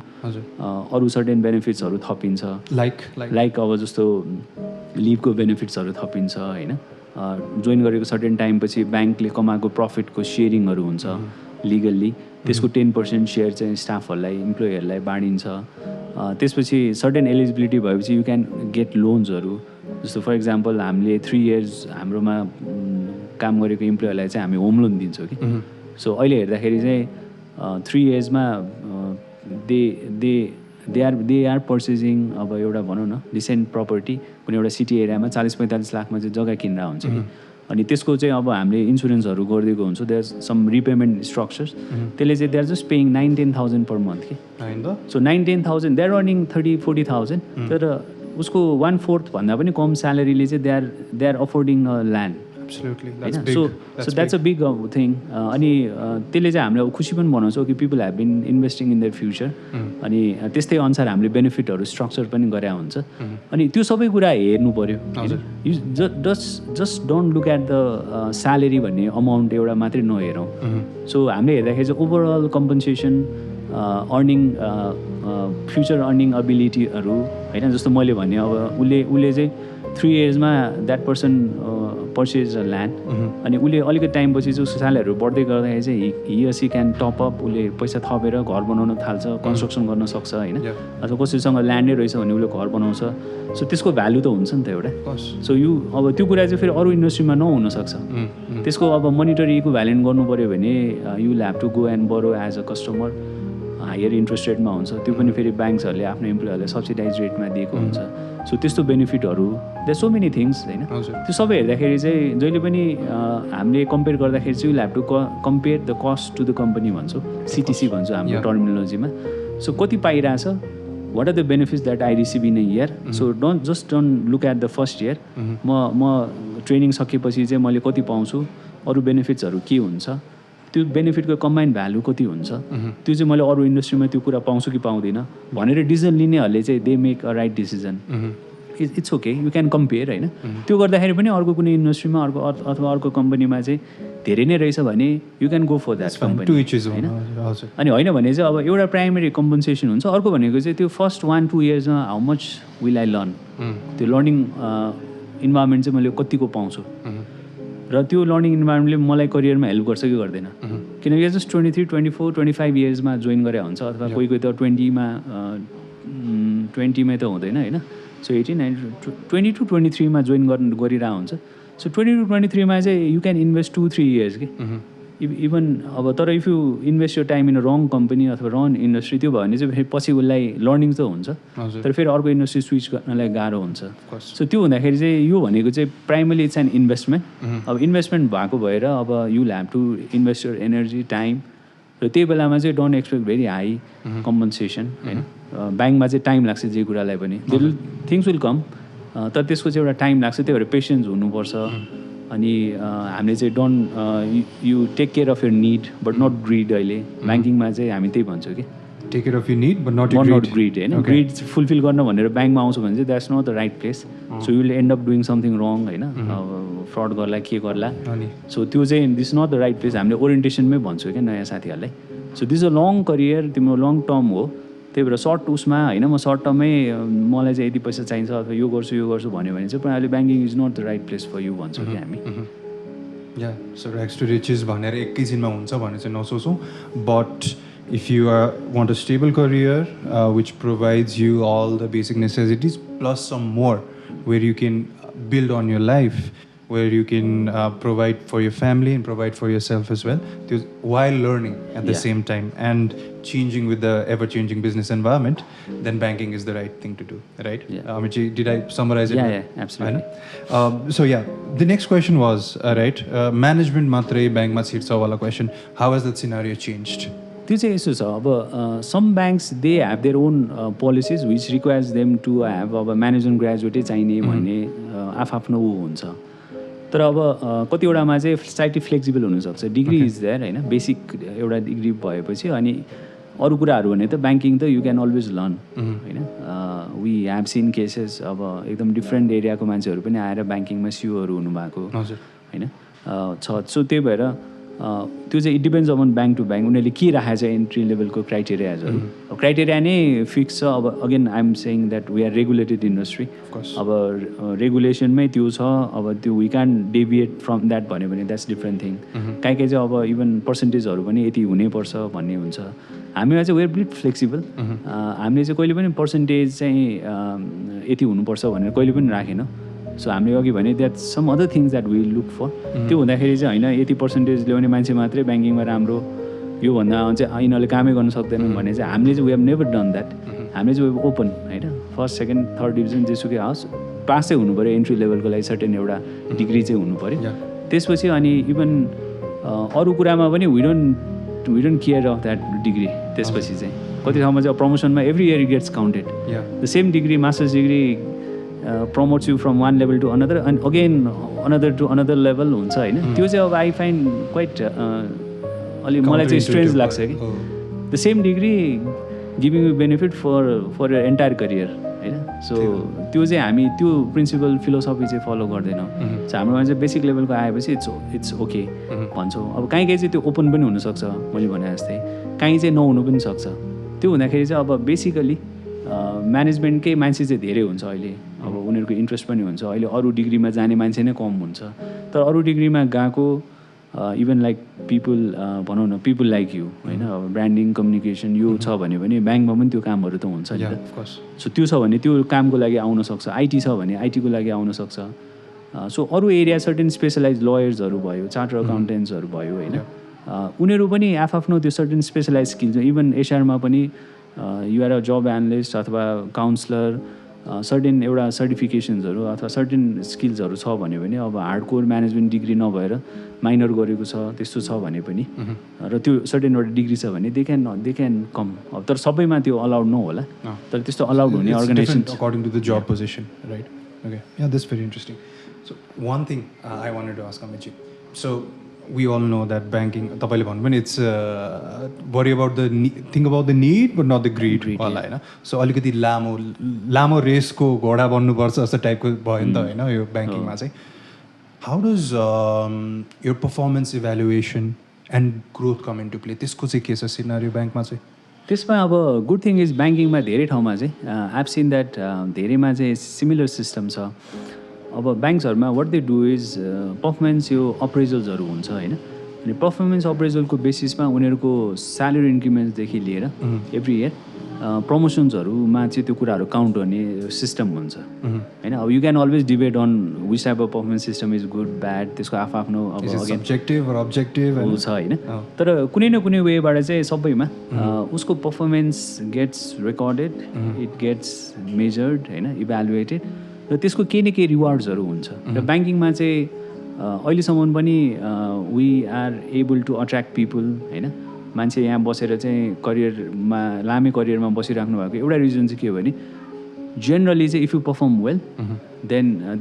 अरू सर्टेन बेनिफिट्सहरू थपिन्छ. लाइक अब जस्तो लिभको बेनिफिट्सहरू थपिन्छ होइन. जोइन गरेको सर्टेन टाइमपछि ब्याङ्कले कमाएको प्रफिटको सेयरिङहरू हुन्छ लिगल्ली, त्यसको 10% सेयर चाहिँ स्टाफहरूलाई इम्प्लोइहरूलाई बाँडिन्छ. त्यसपछि सर्टेन एलिजिबिलिटी भएपछि यु क्यान गेट लोन्सहरू. जस्तो फर इक्जाम्पल हामीले 3 इयर्स हाम्रोमा काम गरेको इम्प्लोइहरूलाई चाहिँ हामी होम लोन दिन्छौँ कि. सो अहिले हेर्दाखेरि चाहिँ 3 इयर्समा दे आर पर्चेजिङ अब एउटा भनौँ न डिसेन्ट प्रपर्टी कुनै एउटा सिटी एरियामा 40-45 लाखमा चाहिँ जग्गा किनेर हुन्छ कि. अनि त्यसको चाहिँ अब हामीले इन्सुरेन्सहरू गरिदिएको हुन्छ. There some repayment structures. त्यसले चाहिँ they are just paying 9-10,000 per month कि. So 9-10,000 they are earning 30-40,000. तर उसको 1/4 भन्दा पनि कम स्यालेरीले चाहिँ they are affording a land. So that's a big thing. अनि त्यसले चाहिँ हामीलाई खुसी पनि बनाउँछ कि people have been investing in their future. अनि त्यस्तै अनुसार हामीले बेनिफिटहरू स्ट्रक्चर पनि गरे हुन्छ. अनि त्यो सबै कुरा हेर्नु पऱ्यो. You just don't look at the salary भन्ने अमाउन्ट एउटा मात्रै नहेरौँ. सो हामीले हेर्दाखेरि चाहिँ overall compensation earning future earning एबिलिटीहरू होइन. जस्तो मैले भने अब उसले चाहिँ 3 इयर्समा that person purchase a land. अनि उसले अलिकति टाइमपछि चाहिँ उसको स्यालेरीहरू बढ्दै गर्दाखेरि चाहिँ हि क्यान टप अप. उसले पैसा थपेर घर बनाउन थाल्छ, कन्स्ट्रक्सन गर्न सक्छ होइन. अथवा कसैसँग ल्यान्डै रहेछ भने उसले घर बनाउँछ. सो त्यसको भ्यालु त हुन्छ नि त एउटा. सो अब त्यो कुरा चाहिँ फेरि अरू इन्डस्ट्रीमा नहुनसक्छ. त्यसको अब मोनिटरी इक्विभ्यालेन्ट गर्नु पऱ्यो भने you will have to go and borrow as a customer. Higher interest रेटमा हुन्छ. त्यो पनि फेरि ब्याङ्क्सहरूले आफ्नो इम्प्लोइहरूलाई सब्सिडाइज रेटमा दिएको हुन्छ. सो त्यस्तो बेनिफिटहरू दे सो मेनी थिङ्स होइन. त्यो सबै हेर्दाखेरि चाहिँ जहिले पनि हामीले कम्पेयर गर्दाखेरि चाहिँ will have to compare the cost to the company भन्छौँ, सिटिसी भन्छौँ हाम्रो टर्मिनोलोजीमा. सो कति पाइरहेछ, what are the benefits that I receive in a year. So don't look at the first year. म ट्रेनिङ सकेपछि चाहिँ मैले कति पाउँछु, अरू बेनिफिट्सहरू के हुन्छ, त्यो बेनिफिटको कम्बाइन्ड भ्यालु कति हुन्छ, त्यो चाहिँ मैले अरू इन्डस्ट्रीमा त्यो कुरा पाउँछु कि पाउँदिनँ भनेर डिसिजन लिनेहरूले चाहिँ they make a right decision. It's okay, you can compare होइन. त्यो गर्दाखेरि पनि अर्को कुनै इन्डस्ट्रीमा अथवा अर्को कम्पनीमा चाहिँ धेरै नै रहेछ भने you can go for that company होइन. अनि होइन भने चाहिँ अब एउटा प्राइमेरी कम्पन्सेसन हुन्छ. अर्को भनेको चाहिँ त्यो फर्स्ट 1-2 इयर्समा how much will I learn, त्यो लर्निङ इन्भाइरोमेन्ट चाहिँ मैले कतिको पाउँछु र त्यो लर्निङ इन्भाइरोमेन्टले मलाई करियरमा हेल्प गर्छ कि गर्दैन. किनकि जस्ट 23, 24, 25 इयर्समा जोइन गरे हुन्छ अथवा कोही कोही त 20मा 20मै त हुँदैन होइन सो 18, 20 to 23मा जोइन गरिरहेको हुन्छ सो 20 to 23मा चाहिँ यु क्यान इन्भेस्ट 2-3 इयर्स कि इभन अब तर if you invest your time in a wrong company अथवा रङ इन्डस्ट्री त्यो भयो भने चाहिँ फेरि पछि उसलाई लर्निङ त हुन्छ तर फेरि अर्को इन्डस्ट्री स्विच गर्नलाई गाह्रो हुन्छ सो त्यो हुँदाखेरि चाहिँ यो भनेको चाहिँ प्राइमरी इट्स एन इन्भेस्टमेन्ट अब इन्भेस्टमेन्ट भएको भएर अब you will have to invest your energy time र त्यही बेलामा चाहिँ don't expect very high compensation होइन ब्याङ्कमा चाहिँ टाइम लाग्छ जे कुरालाई पनि थिङ्स विल कम तर त्यसको चाहिँ एउटा टाइम लाग्छ त्यही भएर पेसेन्स हुनुपर्छ अनि हामीले चाहिँ don't you take care of your need but not greed अहिले ब्याङ्किङमा चाहिँ हामी त्यही भन्छौँ कि take care of your need but not greed होइन ग्रिड फुलफिल गर्न भनेर ब्याङ्कमा आउँछु भने चाहिँ that's not the right place so you will end up doing something wrong होइन फ्रड गर्ला के गर्ला सो त्यो चाहिँ this not the right place हामीले ओरिएन्टेसनमै भन्छौँ क्या नयाँ साथीहरूलाई so this a long career तिम्रो लङ टर्म हो त्यही भएर सर्ट उसमा होइन म सर्ट टर्ममै मलाई चाहिँ यति पैसा चाहिन्छ अथवा यो गर्छु भन्यो भने चाहिँ अहिले banking is not the right place for you भन्छौँ कि हामी yeah so rags to riches भनेर एकैछिनमा हुन्छ भने चाहिँ नसोचौँ but if you want a stable career which provides you all the basic necessities plus some more where you can build on your life where you can provide for your family and provide for yourself as well while learning at the same time and changing with the ever changing business environment then banking is the right thing to do right Amit, did I summarize it yeah absolutely so the next question was management matrai bank ma chhircha wala question how has that scenario changed त्यो चाहिँ यसो छ अब some banks they have their own policies which requires them to have अब management ग्रेजुएटै चाहिने भन्ने आफ्नो ऊ हुन्छ तर अब कतिवटामा चाहिँ स्लाइटली फ्लेक्सिबल हुनसक्छ डिग्री इज देयर होइन बेसिक एउटा डिग्री भएपछि अनि अरू कुराहरू भने त ब्याङ्किङ त यु क्यान अलवेज लर्न होइन वी हेभ सिन केसेस अब एकदम डिफ्रेन्ट एरियाको मान्छेहरू पनि आएर ब्याङ्किङमा सिओहरू हुनुभएको होइन छ सो त्यही भएर त्यो चाहिँ it depends upon bank to bank उनीहरूले के राखेको छ एन्ट्री लेभलको क्राइटेरियाजहरू क्राइटेरिया नै फिक्स छ अब again I am saying that we are regulated industry अब रेगुलेसनमै त्यो छ अब त्यो we can deviate from that भन्यो भने द्याट्स डिफ्रेन्ट थिङ काहीँ चाहिँ अब इभन पर्सेन्टेजहरू पनि यति हुनैपर्छ भन्ने हुन्छ हामीमा चाहिँ वेयर ब्लिट फ्लेक्सिबल हामीले चाहिँ कहिले पनि पर्सेन्टेज चाहिँ यति हुनुपर्छ भनेर कहिले पनि राखेन सो हामीले अघि भने that some other things that we look for त्यो हुँदाखेरि चाहिँ होइन यति पर्सेन्टेज ल्याउने मान्छे मात्रै ब्याङ्किङमा राम्रो योभन्दा चाहिँ यिनीहरूले कामै गर्न सक्दैनन् भने चाहिँ हामीले चाहिँ we have never done that हामीले चाहिँ ओपन होइन फर्स्ट सेकेन्ड थर्ड डिभिजन जेसुकै होस् पासै हुनु पऱ्यो एन्ट्री लेभलको लागि सर्टेन एउटा डिग्री चाहिँ हुनु पऱ्यो त्यसपछि अनि इभन अरू कुरामा पनि we don't care of that degree त्यसपछि चाहिँ कति ठाउँमा चाहिँ प्रमोसनमा every year gets counted the same degree masters degree promotes you from one level to another and again another to another level हुन्छ होइन त्यो चाहिँ अब आई फाइन्ड क्वाइट अलि मलाई चाहिँ स्ट्रेन्ज लाग्छ कि the same degree giving you benefit for your entire career होइन सो त्यो चाहिँ हामी त्यो प्रिन्सिपल फिलोसफी चाहिँ फलो गर्दैनौँ सो हाम्रोमा चाहिँ बेसिक लेभलको आएपछि इट्स ओके भन्छौँ अब कहीँ चाहिँ त्यो ओपन पनि हुनसक्छ मैले भने जस्तै कहीँ चाहिँ नहुनु पनि सक्छ त्यो हुँदाखेरि चाहिँ अब बेसिकली म्यानेजमेन्टकै मान्छे चाहिँ धेरै हुन्छ अहिले अब उनीहरूको इन्ट्रेस्ट पनि हुन्छ अहिले अरू डिग्रीमा जाने मान्छे नै कम हुन्छ तर अरू डिग्रीमा गएको इभन लाइक पिपुल भनौँ न पिपुल लाइक यु होइन अब ब्रान्डिङ कम्युनिकेसन यो छ भने पनि ब्याङ्कमा पनि त्यो कामहरू त हुन्छ नि त सो त्यो छ भने त्यो कामको लागि आउन सक्छ आइटी छ भने आइटीको लागि आउन सक्छ सो अरू एरिया सर्टेन स्पेसलाइज लयर्सहरू भयो चार्टर अकाउन्टेन्ट्सहरू भयो होइन उनीहरू पनि आफ्नो त्यो सर्टेन स्पेसलाइज स्किल्स इभन एचआरमा पनि युआर अ जब एनालिस्ट अथवा काउन्सलर सर्टेन एउटा सर्टिफिकेसन्सहरू अथवा सर्टेन स्किल्सहरू छ भन्यो भने अब हार्डकोर म्यानेजमेन्ट डिग्री नभएर माइनर गरेको छ त्यस्तो छ भने पनि र त्यो सर्टेन एउटा डिग्री छ भने दे क्यान कम अब तर सबैमा त्यो अलाउड नहोला तर त्यस्तो अलाउड हुने organisation according to the job position right okay yeah that's very interesting so one thing I wanted to ask अमितजी so we all know that banking तपाईले भन्नु पनि it's worry about the think about the need but not the greed वाला हैन so अलिकति लामो रेसको घोडा बन्नुपर्छ जस्तो टाइपको भयो नि त हैन यो ब्याङ्किङमा चाहिँ how does your performance evaluation and growth come into play त्यसको चाहिँ के छ सिनारियो ब्याङ्कमा चाहिँ त्यसमा अब गुड थिङ इज ब्याङ्किङमा धेरै ठाउँमा चाहिँ आई हेभ सिन द्याट धेरैमा चाहिँ सिमिलर सिस्टम छ अब ब्याङ्क्सहरूमा what they do is performance यो अप्रेजल्सहरू हुन्छ होइन अनि पर्फर्मेन्स अप्रेजलको बेसिसमा उनीहरूको स्यालेरी इन्क्रिमेन्ट्सदेखि लिएर एभ्री इयर प्रमोसन्सहरूमा चाहिँ त्यो कुराहरू काउन्ट गर्ने सिस्टम हुन्छ होइन. अब you can always debate on which type of performance system is good bad, त्यसको आफ्नो अब अब्जेक्टिभ छ होइन. तर कुनै न कुनै वेबाट चाहिँ सबैमा उसको performance gets recorded, it gets measured होइन, इभ्यालुएटेड, र त्यसको केही न केही रिवार्ड्सहरू हुन्छ. र ब्याङ्किङमा चाहिँ अहिलेसम्म पनि we are able to attract people होइन. मान्छे यहाँ बसेर चाहिँ करियरमा लामै करियरमा बसिराख्नु भएको एउटा रिजन चाहिँ के हो भने जेनरली चाहिँ if you perform well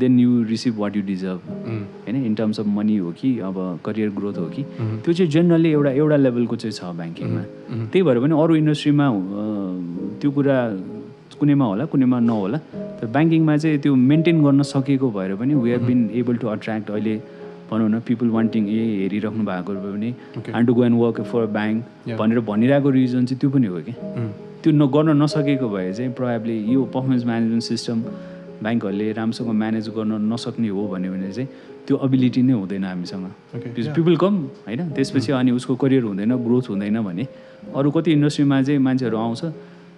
then you receive what you deserve होइन. इन टर्म्स अफ मनी हो कि अब करियर ग्रोथ हो कि त्यो चाहिँ जेनरली एउटा लेभलको चाहिँ छ ब्याङ्किङमा. त्यही भएर पनि अरू इन्डस्ट्रीमा त्यो कुरा कुनैमा होला कुनैमा नहोला, तर ब्याङ्किङमा चाहिँ त्यो मेन्टेन गर्न सकेको भएर पनि we have been able to attract अहिले भनौँ न पिपल वान्टिङ हेरिराख्नु भएको पनि and to go and work for a bank भनेर भनिरहेको रिजन चाहिँ त्यो पनि हो कि त्यो गर्न नसकेको भए चाहिँ प्रोबेबली यो पर्फर्मेन्स म्यानेजमेन्ट सिस्टम ब्याङ्कहरूले राम्रोसँग म्यानेज गर्न नसक्ने हो भन्यो भने चाहिँ त्यो एबिलिटी नै हुँदैन हामीसँग. पिपल कम होइन, त्यसपछि अनि उसको करियर हुँदैन, ग्रोथ हुँदैन भने अरू कति इन्डस्ट्रीमा चाहिँ मान्छेहरू आउँछ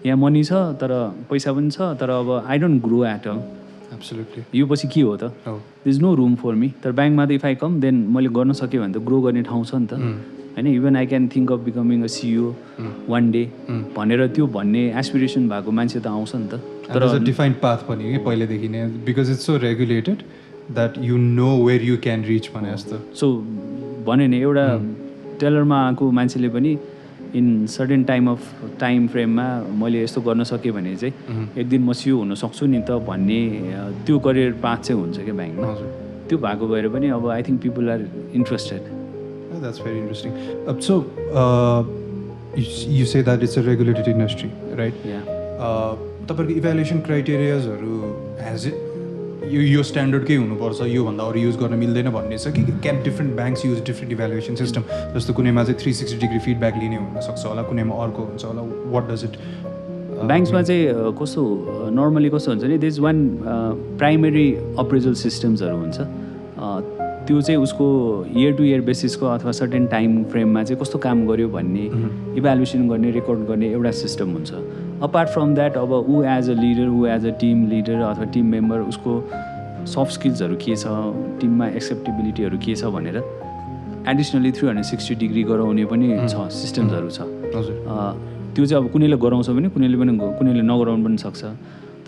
यहाँ मनी छ तर पैसा पनि छ तर अब I don't grow at all. Absolutely यो पछि के हो त, there is no room for me. तर ब्याङ्कमा त इफ आई कम देन मैले गर्न सक्यो भने त ग्रो गर्ने ठाउँ छ नि त होइन. Even I can think of becoming a CEO one day भनेर त्यो भन्ने एस्पिरेसन भएको मान्छे त आउँछ नि त. तर डिफाइन्ड पाथ पनि कि पहिलेदेखि नै because it's so regulated that you know where you can reach भने जस्तो. सो भन्यो नि एउटा टेलरमा आएको मान्छेले पनि इन सर्टेन टाइम फ्रेममा मैले यस्तो गर्न सकेँ भने चाहिँ एक दिन म सिइओ हुन सक्छु नि त भन्ने त्यो करियर पाथ चाहिँ हुन्छ क्या ब्याङ्कमा. त्यो भएको भएर पनि अब I think people are interested. That's very interesting. So, you say that it's a regulated industry, right? Yeah. तपाईँको इभ्यालुएसन क्राइटेरियाजहरू हेज इट यो स्ट्यान्डर्डकै हुनुपर्छ योभन्दा अरू युज गर्न मिल्दैन भन्ने छ कि can different banks use different evaluation system? जस्तो कुनैमा चाहिँ 360 डिग्री फिडब्याक लिने हुनसक्छ होला, कुनैमा अर्को हुन्छ होला. What does it? ब्याङ्क्समा चाहिँ कस्तो नर्मली कस्तो हुन्छ नि, there is one primary appraisal सिस्टम्सहरू हुन्छ. त्यो चाहिँ उसको इयर टु इयर बेसिसको अथवा सर्टेन टाइम फ्रेममा चाहिँ कस्तो काम गर्यो भन्ने इभ्यालुएसन गर्ने रेकर्ड गर्ने एउटा सिस्टम हुन्छ. अपार्ट फ्रम द्याट अब ऊ एज अ लिडर, ऊ एज अ टिम लिडर अथवा टिम मेम्बर उसको सफ्ट स्किल्सहरू के छ, टिममा एक्सेप्टेबिलिटीहरू के छ भनेर एडिसनली 360 डिग्री गराउने पनि छ, सिस्टम्सहरू छ. त्यो चाहिँ अब कुनैले गराउँछ भने कुनैले नगराउनु पनि सक्छ.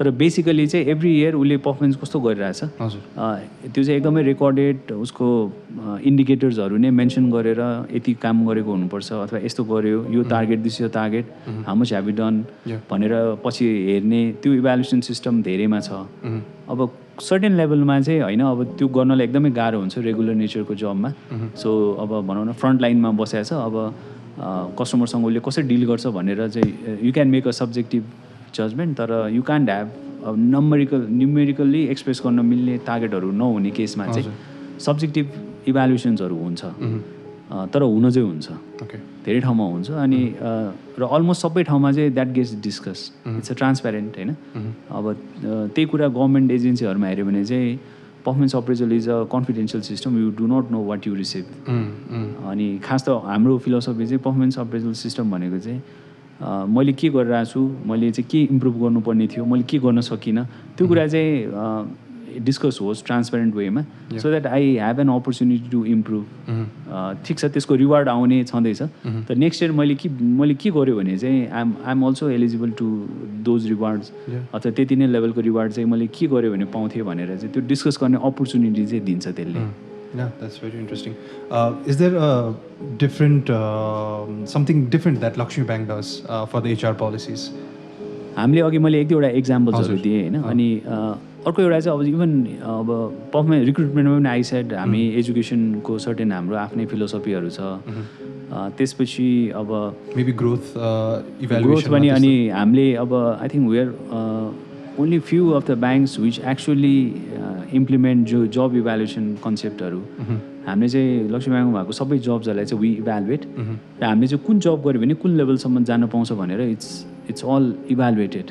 तर बेसिकली चाहिँ एभ्री इयर उसले पर्फर्मेन्स कस्तो गरिरहेछ त्यो चाहिँ एकदमै रेकर्डेड, उसको इन्डिकेटर्सहरू नै मेन्सन गरेर यति काम गरेको हुनुपर्छ अथवा यस्तो गर्यो, यो टार्गेट दिस, यो target how much have you done भनेर पछि हेर्ने त्यो इभ्यालुएसन सिस्टम धेरैमा छ. अब सर्टेन लेभलमा चाहिँ होइन, अब त्यो गर्नलाई एकदमै गाह्रो हुन्छ रेगुलर नेचरको जबमा. सो अब भनौँ न फ्रन्ट लाइनमा बसेको छ, अब कस्टमरसँग उसले कसरी डिल गर्छ भनेर चाहिँ you can make a subjective judgement, तर यु क्यान्ट ह्याभ न्युमेरिकल्ली एक्सप्रेस गर्न मिल्ने टार्गेटहरू नहुने केसमा चाहिँ सब्जेक्टिभ इभ्यालुएसन्सहरू हुन्छ. तर हुन चाहिँ हुन्छ, धेरै ठाउँमा हुन्छ. अनि र अलमोस्ट सबै ठाउँमा चाहिँ that gets discuss, it's a transparent होइन. अब त्यही कुरा गभर्मेन्ट एजेन्सीहरूमा हेऱ्यो भने चाहिँ performance appraisal is a confidential system, you do not know what you receive. अनि खास त हाम्रो फिलोसफी चाहिँ पर्फर्मेन्स अप्रेजल सिस्टम भनेको चाहिँ मैले के गरिरहेको छु, मैले चाहिँ के इम्प्रुभ गर्नुपर्ने थियो, मैले के गर्न सकिनँ, त्यो कुरा चाहिँ डिस्कस होस् ट्रान्सपेरेन्ट वेमा, so that I have an opportunity to improve. ठिक छ, त्यसको रिवार्ड आउने छँदैछ, तर नेक्स्ट इयर मैले के गर्यो भने चाहिँ I'm also eligible to those rewards अथवा त्यति नै लेभलको रिवार्ड चाहिँ मैले के गर्यो भने पाउँथेँ भनेर चाहिँ त्यो डिस्कस गर्ने अपर्च्युनिटी चाहिँ दिन्छ त्यसले. Yeah, that's very interesting. Is there a different, something different that Laxmi Bank does for the HR policies? हामीले अघि मैले एक दुईवटा एक्जाम्पल्सहरू दिएँ होइन. अनि अर्को एउटा चाहिँ अब इभन अब पर्फर्मेन्स रिक्रुटमेन्टमा पनि आइसेड हामी एजुकेसनको सर्टेन हाम्रो आफ्नै फिलोसफीहरू छ. त्यसपछि अब मेबी ग्रोथ इभ्यालुएसन पनि अनि हामीले अब I think we are only few of the banks which actually implement job evaluation कन्सेप्टहरू. हामीले चाहिँ लक्ष्मी ब्याङ्कमा भएको सबै जब्सहरूलाई चाहिँ वी इभ्यालुएट, र हामीले चाहिँ कुन जब गऱ्यो भने कुन लेभलसम्म जान पाउँछ भनेर it's all evaluated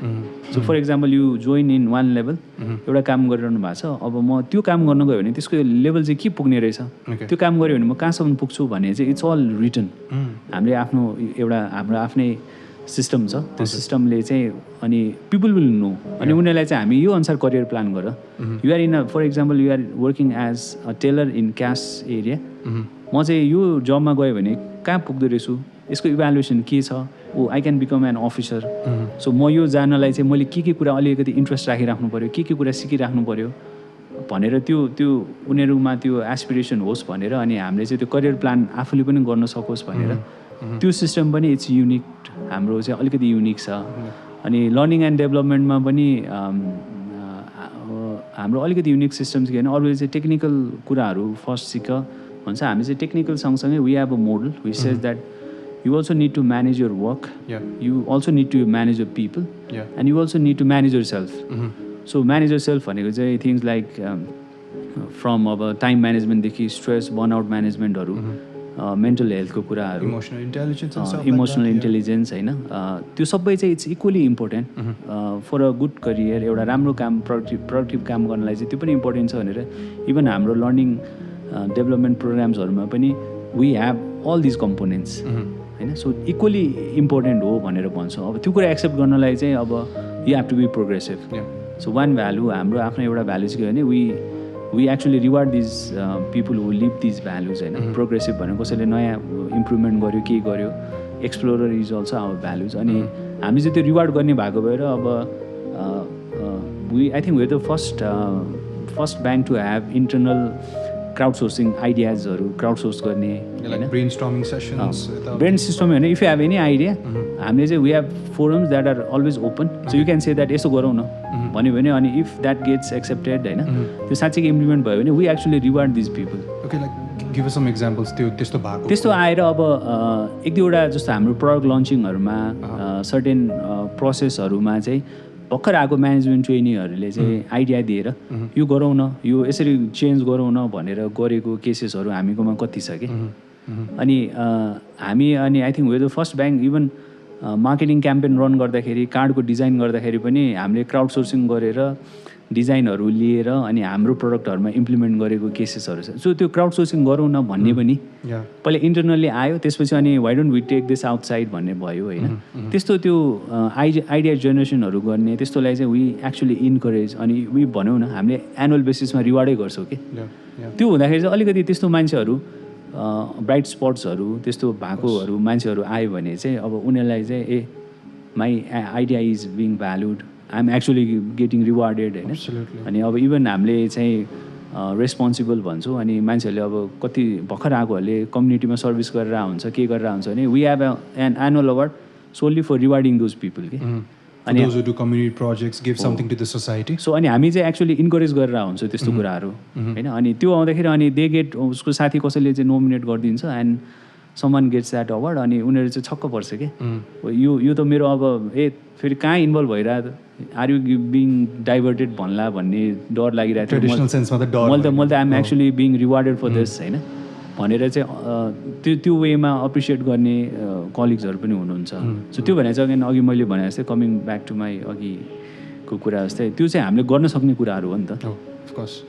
so for example you join in one level एउटा काम गरिरहनु भएको छ अब म त्यो काम गर्न गयो भने त्यसको लेभल चाहिँ के पुग्ने रहेछ त्यो काम गऱ्यो भने म कहाँसम्म पुग्छु भने चाहिँ इट्स अल रिटन हामीले आफ्नो एउटा हाम्रो आफ्नै सिस्टम छ त्यो सिस्टमले चाहिँ अनि पिपल विल नो अनि उनीहरूलाई चाहिँ हामी यो अनुसार करियर प्लान गर you're in for example you're working as a teller in cash area म चाहिँ यो जबमा गएँ भने कहाँ पुग्दो रहेछु यसको इभ्यालुएसन के छ I can become an officer so म यो जानलाई चाहिँ मैले के कुरा अलिकति इन्ट्रेस्ट राखिराख्नु पऱ्यो के कुरा सिकिराख्नु पऱ्यो भनेर त्यो उनीहरूमा त्यो एस्पिरेसन होस् भनेर अनि हामीले चाहिँ त्यो करियर प्लान आफूले पनि गर्न सकोस् भनेर त्यो सिस्टम पनि इट्स युनिक हाम्रो चाहिँ अलिकति युनिक छ अनि लर्निङ एन्ड डेभलपमेन्टमा पनि हाम्रो अलिकति युनिक सिस्टम चाहिँ होइन अरूले चाहिँ टेक्निकल कुराहरू फर्स्ट सिक भन्छ हामी चाहिँ टेक्निकल सँगसँगै we have a model which says that you also need to manage your work you also need to manage your people and you also need to manage yourself so manage yourself भनेको चाहिँ things like from अब time management देखि stress burnout management हरू mental health को कुराहरू emotional intelligence हैन त्यो सबै चाहिँ it's equally important for a good career एउटा राम्रो काम productive काम गर्नलाई चाहिँ त्यो पनि important छ भनेर even हाम्रो learning development programs हरुमा पनि we have all these components हैन सो इक्वली इम्पोर्टेन्ट हो भनेर भन्छौँ अब त्यो कुरा एक्सेप्ट गर्नलाई चाहिँ अब you have to be progressive so one value हाम्रो आफ्नो एउटा भ्यालु चाहिँ के भने we actually reward these people who live these values होइन प्रोग्रेसिभ भनेर कसैले नयाँ इम्प्रुभमेन्ट गर्यो के गर्यो explorer is also our values अनि हामी चाहिँ त्यो रिवार्ड गर्ने भएको भएर अब I think where the first bank to have internal crowdsourcing आइडियाजहरू क्राउड सोर्स गर्ने ब्रेन स्टर्मिङ होइन if you have any idea हामीले चाहिँ we have forums that are always open so you can say that यसो गरौँ न भन्यो भने अनि इफ द्याट गेट्स एक्सेप्टेड होइन त्यो साँच्चै इम्प्लिमेन्ट भयो भने we actually reward these people त्यस्तो आएर अब एक दुईवटा जस्तो हाम्रो प्रडक्ट लन्चिङहरूमा सर्टेन प्रोसेसहरूमा चाहिँ भर्खर आएको म्यानेजमेन्ट ट्रेनीहरूले चाहिँ आइडिया दिएर यो गरौँ न यो यसरी चेन्ज गरौँ न भनेर गरेको केसेसहरू हामीकोमा कति छ कि अनि हामी अनि I think where the first bank even marketing campaign run गर्दाखेरि कार्डको डिजाइन गर्दाखेरि पनि हामीले क्राउड सोर्सिङ गरेर डिजाइनहरू लिएर अनि हाम्रो प्रडक्टहरूमा इम्प्लिमेन्ट गरेको केसेसहरू छ सो त्यो क्राउड सोर्सिङ गरौँ न भन्ने पनि पहिला इन्टरनल्ली आयो त्यसपछि अनि why don't we take this outside भन्ने भयो होइन त्यस्तो त्यो आइडिया जेनेरेसनहरू गर्ने त्यस्तोलाई चाहिँ वी एक्चुली इन्करेज अनि वी भनौँ न हामीले एनुअल बेसिसमा रिवार्डै गर्छौँ कि त्यो हुँदाखेरि चाहिँ अलिकति त्यस्तो मान्छेहरू ब्राइट स्पट्सहरू त्यस्तो भएकोहरू मान्छेहरू आयो भने चाहिँ अब उनीहरूलाई चाहिँ ए my idea is being valued I am actually getting rewarded होइन अनि अब इभन हामीले चाहिँ रेस्पोन्सिबल भन्छौँ अनि मान्छेहरूले अब कति भर्खर आएकोहरूले कम्युनिटीमा सर्भिस गरेर हुन्छ के गरेर हुन्छ भने we have an annual award solely for rewarding those people कि अनि सो अनि हामी चाहिँ एक्चुली इन्करेज गरेर हुन्छ त्यस्तो कुराहरू होइन अनि त्यो आउँदाखेरि अनि दे गेट उसको साथी कसैले चाहिँ नोमिनेट गरिदिन्छ and someone gets that award अनि उनीहरू चाहिँ छक्क पर्छ कि यो त मेरो अब फेरि कहाँ इन्भल्भ भइरहेको आर यु बिङ डाइभर्टेड भन्ला भन्ने डर लागिरहेको थियो मैले त I'm actually being rewarded for this होइन भनेर चाहिँ त्यो वेमा अप्रिसिएट गर्ने कलिग्सहरू पनि हुनुहुन्छ सो त्यो भनेर चाहिँ अघि मैले भने जस्तै कमिङ ब्याक टु माई अघिको कुरा जस्तै त्यो चाहिँ हामीले गर्न सक्ने कुराहरू हो नि त of course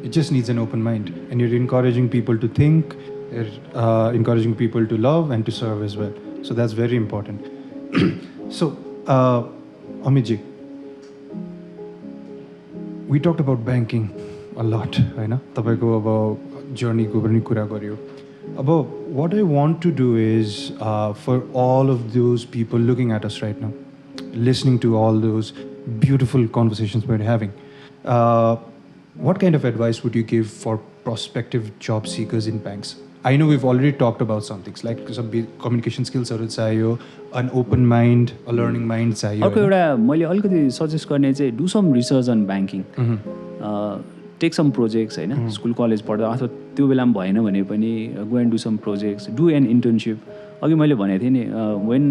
it just needs an open mind and you're encouraging people to think encouraging people to love and to serve as well. So that's very important. So, Amitji, we talked about banking a lot, right? Tapaiko about journey ko pani kura garyo. About what I want to do is for all of those people looking at us right now, listening to all those beautiful conversations we're having, what kind of advice would you give for prospective job seekers in banks? I know we've already talked about some things like some communication skills हरू चाहियो, an open mind, a learning mind चाहियो. अर्को एउटा मैले अलिकति suggest गर्ने चाहिँ do some research on banking take some projects होइन स्कुल कलेज पढ्दा अथवा त्यो बेलामा भएन भने पनि go and do some projects do an internship अघि मैले भनेको थिएँ नि when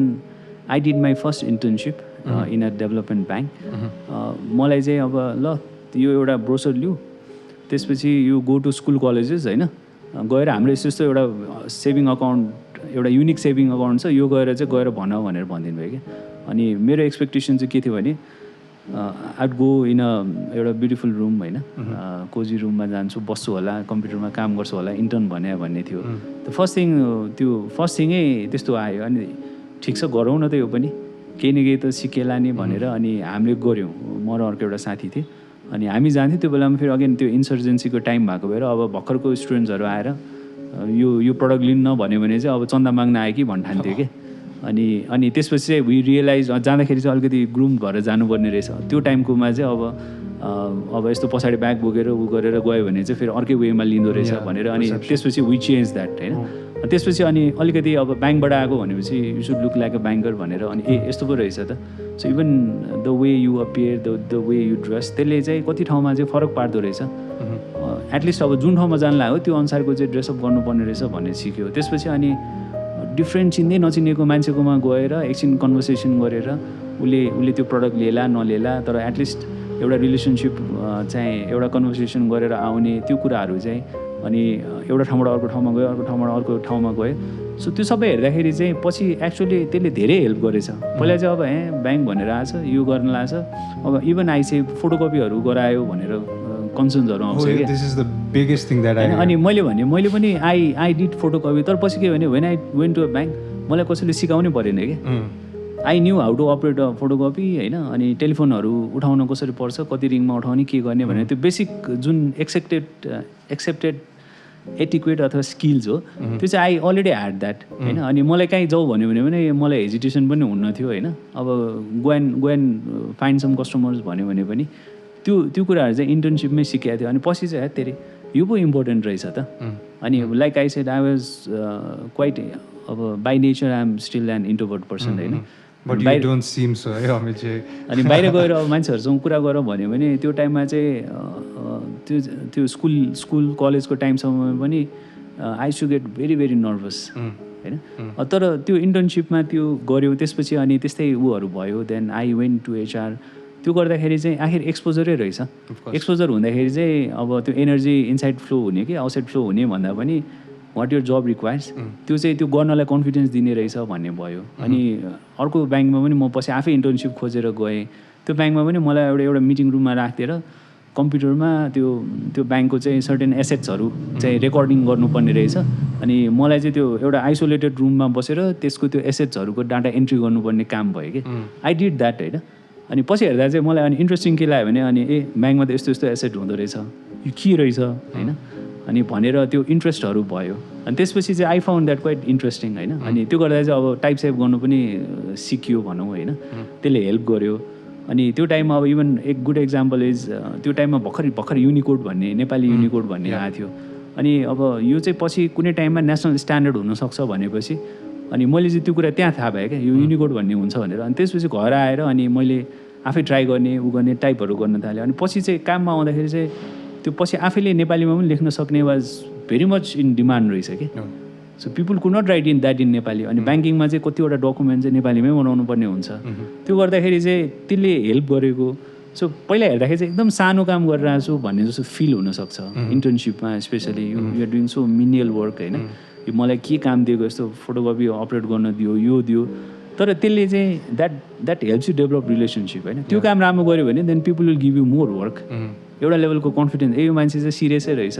I did my first internship in a development bank मलाई चाहिँ अब ल यो एउटा ब्रोसर लिऊ त्यसपछि यो गो टु स्कुल कलेजेस होइन गएर हाम्रो यस्तो एउटा सेभिङ अकाउन्ट एउटा युनिक सेभिङ अकाउन्ट छ यो गएर चाहिँ गएर भन भनेर भनिदिनु भयो कि अनि मेरो एक्सपेक्टेसन चाहिँ के थियो भने आइड गो इन एउटा ब्युटिफुल रुम होइन कोजी रुममा जान्छु बस्छु होला कम्प्युटरमा काम गर्छु होला इन्टर्न भन्ने थियो फर्स्ट थिङै त्यस्तो आयो अनि ठिक छ गरौँ न त यो पनि केही न केही त सिकेला नि भनेर अनि हामीले गऱ्यौँ म र अर्को एउटा साथी थियो अनि हामी जान्थ्यौँ त्यो बेलामा फेरि अगेन त्यो इन्सर्जेन्सीको टाइम भएको भएर अब भर्खरको स्टुडेन्ट्सहरू आएर यो प्रडक्ट लिन्न भन्यो भने चाहिँ अब चन्दा माग्न आयो कि भन्ठान्थ्यो कि अनि त्यसपछि चाहिँ वी रियलाइज जाँदाखेरि चाहिँ अलिकति ग्रुम भएर जानुपर्ने रहेछ त्यो टाइमकोमा चाहिँ अब यस्तो पछाडि ब्याग बोकेर उ गरेर गयो भने चाहिँ फेरि अर्कै वेमा लिँदो रहेछ भनेर अनि त्यसपछि वी चेन्ज द्याट होइन त्यसपछि अनि अलिकति अब ब्याङ्कबाट आएको भनेपछि you should look like a banker भनेर अनि यस्तो पो रहेछ त so even the way you appear the way you dress त्यसले चाहिँ कति ठाउँमा चाहिँ फरक पार्दो रहेछ एटलिस्ट अब जुन ठाउँमा जान लाग्यो त्यो अनुसारको चाहिँ ड्रेसअप गर्नुपर्ने रहेछ भन्ने सिक्यो त्यसपछि अनि डिफ्रेन्ट चिन्दै नचिनेको मान्छेकोमा गएर एकछिन कन्भर्सेसन गरेर उसले त्यो प्रडक्ट लिएला नलिएला तर एटलिस्ट एउटा रिलेसनसिप चाहिँ एउटा कन्भर्सेसन गरेर आउने त्यो कुराहरू चाहिँ अनि एउटा ठाउँबाट अर्को ठाउँमा गयो अर्को ठाउँबाट अर्को ठाउँमा गयो सो त्यो सबै हेर्दाखेरि चाहिँ पछि एक्चुअली त्यसले धेरै हेल्प गरेछ पहिला चाहिँ अब ब्याङ्क भनेर आएछ यो गर्न लाग्छ अब इभन आइसे फोटोकपीहरू गरायो भनेर कन्सर्न्सहरू आउँछ अनि मैले पनि आई डिड फोटोकपी तर पछि के भने when I went to a bank मलाई कसैले सिकाउनै परेन कि I knew how to operate a photocopy होइन अनि टेलिफोनहरू उठाउन कसरी पर्छ कति रिङमा उठाउने के गर्ने भने त्यो बेसिक जुन एक्सेप्टेड एटिक्वेट अथवा स्किल्स हो त्यो चाहिँ आई अलरेडी ह्याड द्याट होइन अनि मलाई कहीँ जाउँ भन्यो भने मलाई हेजिटेसन पनि हुन्न थियो होइन अब go and find some customers भन्यो भने पनि त्यो कुराहरू चाहिँ इन्टर्नसिपमै सिकेको थियो अनि पछि चाहिँ तेरि यो पो इम्पोर्टेन्ट रहेछ त अनि like I said I was quite अब by nature I am still an introvert person होइन अनि बाहिर गएर अब मान्छेहरूसँग कुरा गर भन्यो भने त्यो टाइममा चाहिँ त्यो स्कुल कलेजको टाइमसम्म पनि आई सु गेट भेरी भेरी नर्भस होइन तर त्यो इन्टर्नसिपमा त्यो गऱ्यो त्यसपछि अनि त्यस्तै उहरू भयो then I went to HR त्यो गर्दाखेरि चाहिँ आखिर एक्सपोजरै रहेछ एक्सपोजर हुँदाखेरि चाहिँ अब त्यो एनर्जी इनसाइड फ्लो हुने कि आउटसाइड फ्लो हुने भन्दा पनि वाट योर जब रिक्वायर्स त्यो चाहिँ त्यो गर्नलाई कन्फिडेन्स दिने रहेछ भन्ने भयो अनि अर्को ब्याङ्कमा पनि म पछि आफै इन्टर्नसिप खोजेर गएँ त्यो ब्याङ्कमा पनि मलाई एउटा मिटिङ रुममा राखेर कम्प्युटरमा त्यो ब्याङ्कको चाहिँ सर्टेन एसेट्सहरू चाहिँ रेकर्डिङ गर्नुपर्ने रहेछ अनि मलाई चाहिँ त्यो एउटा आइसोलेटेड रुममा बसेर त्यसको त्यो एसेट्सहरूको डाटा एन्ट्री गर्नुपर्ने काम भयो कि आई डिड द्याट होइन अनि पछि हेर्दा चाहिँ मलाई अनि इन्ट्रेस्टिङ के लाग्यो भने अनि ब्याङ्कमा त यस्तो एसेट हुँदो रहेछ यो के रहेछ होइन अनि भनेर त्यो इन्ट्रेस्टहरू भयो अनि त्यसपछि चाहिँ I found that quite interesting होइन अनि त्यो गर्दा चाहिँ अब टाइप सेप गर्नु पनि सिकियो भनौँ होइन त्यसले हेल्प गर्यो अनि त्यो टाइममा अब इभन एक गुड एक्जाम्पल इज त्यो टाइममा भर्खर युनिकोड भन्ने नेपाली युनिकोड भन्ने आएको थियो अनि अब यो चाहिँ पछि कुनै टाइममा नेसनल स्ट्यान्डर्ड हुनसक्छ भनेपछि अनि मैले चाहिँ त्यो कुरा त्यहाँ थाहा भयो क्या यो युनिकोड भन्ने हुन्छ भनेर अनि त्यसपछि घर आएर अनि मैले आफै ट्राई गर्ने गर्ने टाइपहरू गर्न थालेँ अनि पछि चाहिँ काममा आउँदाखेरि चाहिँ त्यो पछि आफैले नेपालीमा पनि लेख्न सक्ने was very much in demand रहेछ कि so people could not write in that in Nepali अनि ब्याङ्किङमा चाहिँ कतिवटा डकुमेन्ट चाहिँ नेपालीमै बनाउनु पर्ने हुन्छ त्यो गर्दाखेरि चाहिँ त्यसले हेल्प गरेको सो पहिला हेर्दाखेरि चाहिँ एकदम सानो काम गरिरहेको छु भन्ने जस्तो फिल हुनसक्छ इन्टर्नसिपमा especially you're doing so menial work होइन यो मलाई के काम दिएको यस्तो फोटोकपी अपरेट गर्न दियो यो दियो तर त्यसले चाहिँ that helps you develop relationship होइन त्यो काम राम्रो गऱ्यो भने then people will give you more work एउटा लेभलको कन्फिडेन्स यो मान्छे चाहिँ सिरियसै रहेछ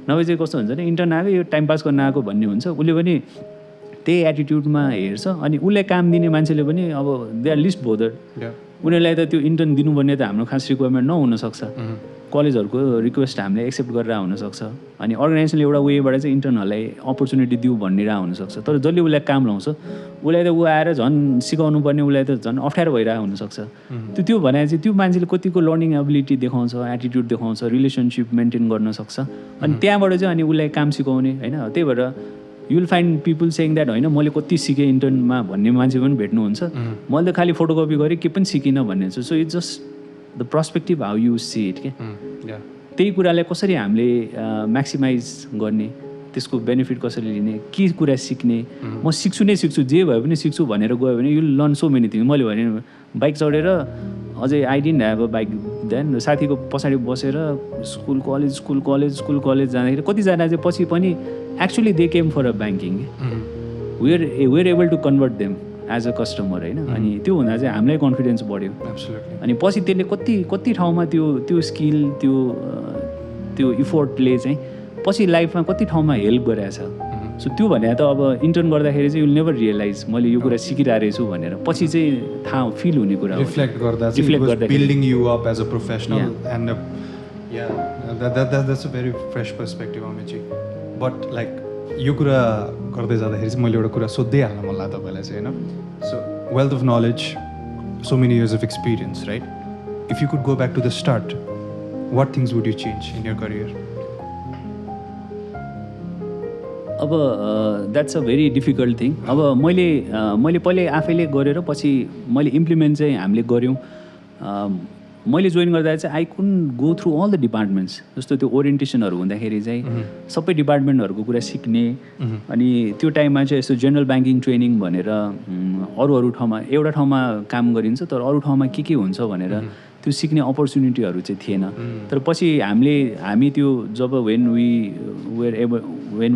नभए चाहिँ कस्तो हुन्छ भने इन्टर्न आएको यो टाइम पास गर्न आएको भन्ने हुन्छ उसले पनि त्यही एटिट्युडमा हेर्छ अनि उसले काम दिने मान्छेले पनि अब दे आर लिस्ट बोदर उनीहरूलाई त त्यो इन्टर्न दिनुपर्ने त हाम्रो खास रिक्वायरमेन्ट नहुनसक्छ कलेजहरूको रिक्वेस्ट हामीले एक्सेप्ट गरेर हुनसक्छ अनि अर्गनाइजेसनले एउटा वेबाट चाहिँ इन्टर्नहरूलाई अपर्च्युनिटी दिउँ भनेर हुनसक्छ तर जसले उसलाई काम लाउँछ उसलाई त ऊ आएर झन् सिकाउनु पर्ने उसलाई त झन् अप्ठ्यारो भइरहेको हुनसक्छ त्यो भने चाहिँ त्यो मान्छेले कतिको लर्निङ एबिलिटी देखाउँछ एटिट्युड देखाउँछ रिलेसनसिप मेन्टेन गर्न सक्छ अनि त्यहाँबाट चाहिँ अनि उसलाई काम सिकाउने होइन त्यही भएर you will find people saying that होइन मैले कति सिकेँ इन्टर्नमा भन्ने मान्छे पनि भेट्नुहुन्छ मैले त खालि फोटोकपी गरेँ के पनि सिकिनँ भन्ने छु so it's just the perspective how you see it के त्यही कुरालाई कसरी हामीले म्याक्सिमाइज गर्ने त्यसको बेनिफिट कसरी लिने के कुरा सिक्ने म सिक्छु नै सिक्छु जे भए पनि सिक्छु भनेर गयो भने you learn so many thing मैले भने बाइक चढेर अझै I didn't have a bike then साथीको पछाडि बसेर स्कुल कलेज जाँदाखेरि कतिजना चाहिँ पछि पनि actually they came for a banking were able to convert them as a customer होइन अनि त्यो हुँदा चाहिँ हामीलाई कन्फिडेन्स बढ्यो अनि पछि त्यसले कति ठाउँमा त्यो स्किल त्यो इफोर्टले चाहिँ पछि लाइफमा कति ठाउँमा हेल्प गरेछ सो त्यो भने त अब इन्टर्न गर्दाखेरि चाहिँ युल नेभर रियलाइज मैले यो कुरा सिकिरहेको रहेछु भनेर पछि चाहिँ थाहा फिल हुने कुरा रिफ्लेक्ट गर्दा building you up as a professional and that's a very fresh perspective अमितजी but like यो कुरा गर्दै जाँदाखेरि चाहिँ मैले एउटा कुरा सोध्दै हाल्न मन लाग्यो तपाईँलाई चाहिँ होइन so wealth of knowledge so many years of experience right if you could go back to the start what things would you change in your career अब that's a very difficult thing अब मैले पहिले आफैले गरेर पछि मैले implement चाहिँ हामीले गऱ्यौँ मैले जोइन गर्दा चाहिँ I can go through all the departments जस्तो त्यो ओरिएन्टेसनहरू हुँदाखेरि चाहिँ सबै डिपार्टमेन्टहरूको कुरा सिक्ने अनि त्यो टाइममा चाहिँ यस्तो जेनरल ब्याङ्किङ ट्रेनिङ भनेर अरू ठाउँमा एउटा ठाउँमा काम गरिन्छ तर अरू ठाउँमा के हुन्छ भनेर त्यो सिक्ने अपर्च्युनिटीहरू चाहिँ थिएन तर पछि हामी त्यो जब when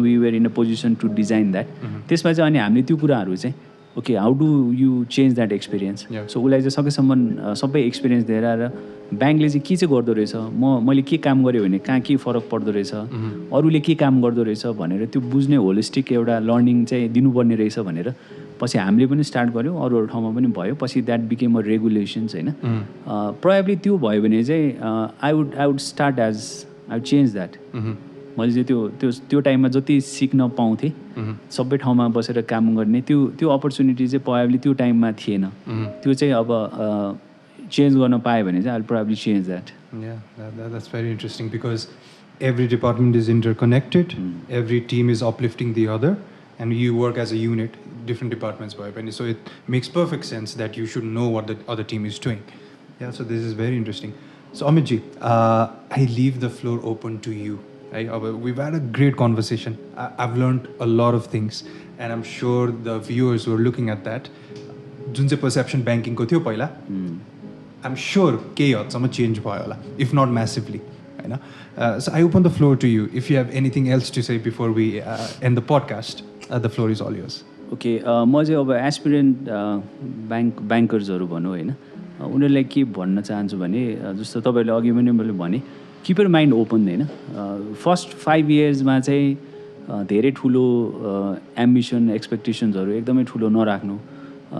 we were in a position to design that त्यसमा चाहिँ अनि हामीले त्यो कुराहरू चाहिँ okay how do you change that experience so उसलाई चाहिँ सकेसम्म सबै एक्सपिरियन्स दिएर र ब्याङ्कले चाहिँ के चाहिँ गर्दो रहेछ मैले के काम गरेँ भने कहाँ के फरक पर्दो रहेछ अरूले के काम गर्दो रहेछ भनेर त्यो बुझ्ने होलिस्टिक एउटा लर्निङ चाहिँ दिनुपर्ने रहेछ भनेर पछि हामीले पनि स्टार्ट गऱ्यौँ अरू ठाउँमा पनि भयो पछि द्याट बिकेम अ रेगुलेसन्स होइन प्रोबेबली त्यो भयो भने चाहिँ I would start as I would change that मैले चाहिँ त्यो टाइममा जति सिक्न पाउँथेँ सबै ठाउँमा बसेर काम गर्ने त्यो अपर्च्युनिटी चाहिँ प्रोबेबली त्यो टाइममा थिएन त्यो चाहिँ अब चेन्ज गर्न पाएँ भने चाहिँ I will probably change that that's very interesting because every department is interconnected, every team is uplifting the other, and you work as a unit, different departments. So it makes perfect sense that you should know what the other team is doing. Yeah, so this is very interesting. So Amitji, I leave the floor open to you. We've had a great conversation. I've learned a lot of things, and I'm sure the viewers who are looking at that, जुन चाहिँ perception banking को थियो पहिला, I'm sure केही हदसम्म change भयो होला, if not massively. So I open the floor to you. If you have anything else to say before we end the podcast, the floor is all yours. Okay, म चाहिँ अब aspirant ब्याङ्कर्सहरू भनौँ होइन उनीहरूलाई के भन्न चाहन्छु भने जस्तो तपाईँले अघि पनि मैले भने किप योर माइन्ड ओपन होइन फर्स्ट 5 इयर्समा चाहिँ धेरै ठुलो एम्बिसन एक्सपेक्टेसन्सहरू एकदमै ठुलो नराख्नु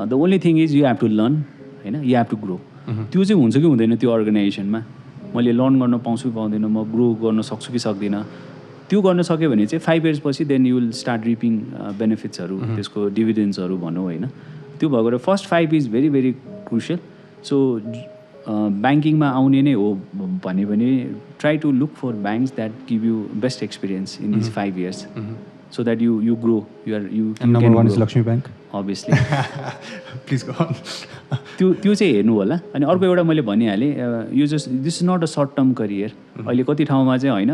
the only thing is you have to learn होइन यु हेभ टु ग्रो त्यो चाहिँ हुन्छ कि हुँदैन त्यो अर्गनाइजेसनमा मैले लर्न गर्न पाउँछु कि पाउँदिनँ म ग्रो गर्न सक्छु कि सक्दिनँ त्यो गर्न सक्यो भने चाहिँ 5 इयर्स पछि then you will start reaping बेनिफिट्सहरू त्यसको डिभिडेन्ड्सहरू भनौँ होइन त्यो भएर first 5 is very very crucial so ब्याङ्किङमा आउने नै हो भने try to look for banks that give you best experience in this 5 years so that you grow and number one is Laxmi Bank obviously please go on त्यो चाहिँ हेर्नु होला अनि अर्को एउटा मैले भनिहालेँ यो just this is not a short term career अहिले कति ठाउँमा चाहिँ होइन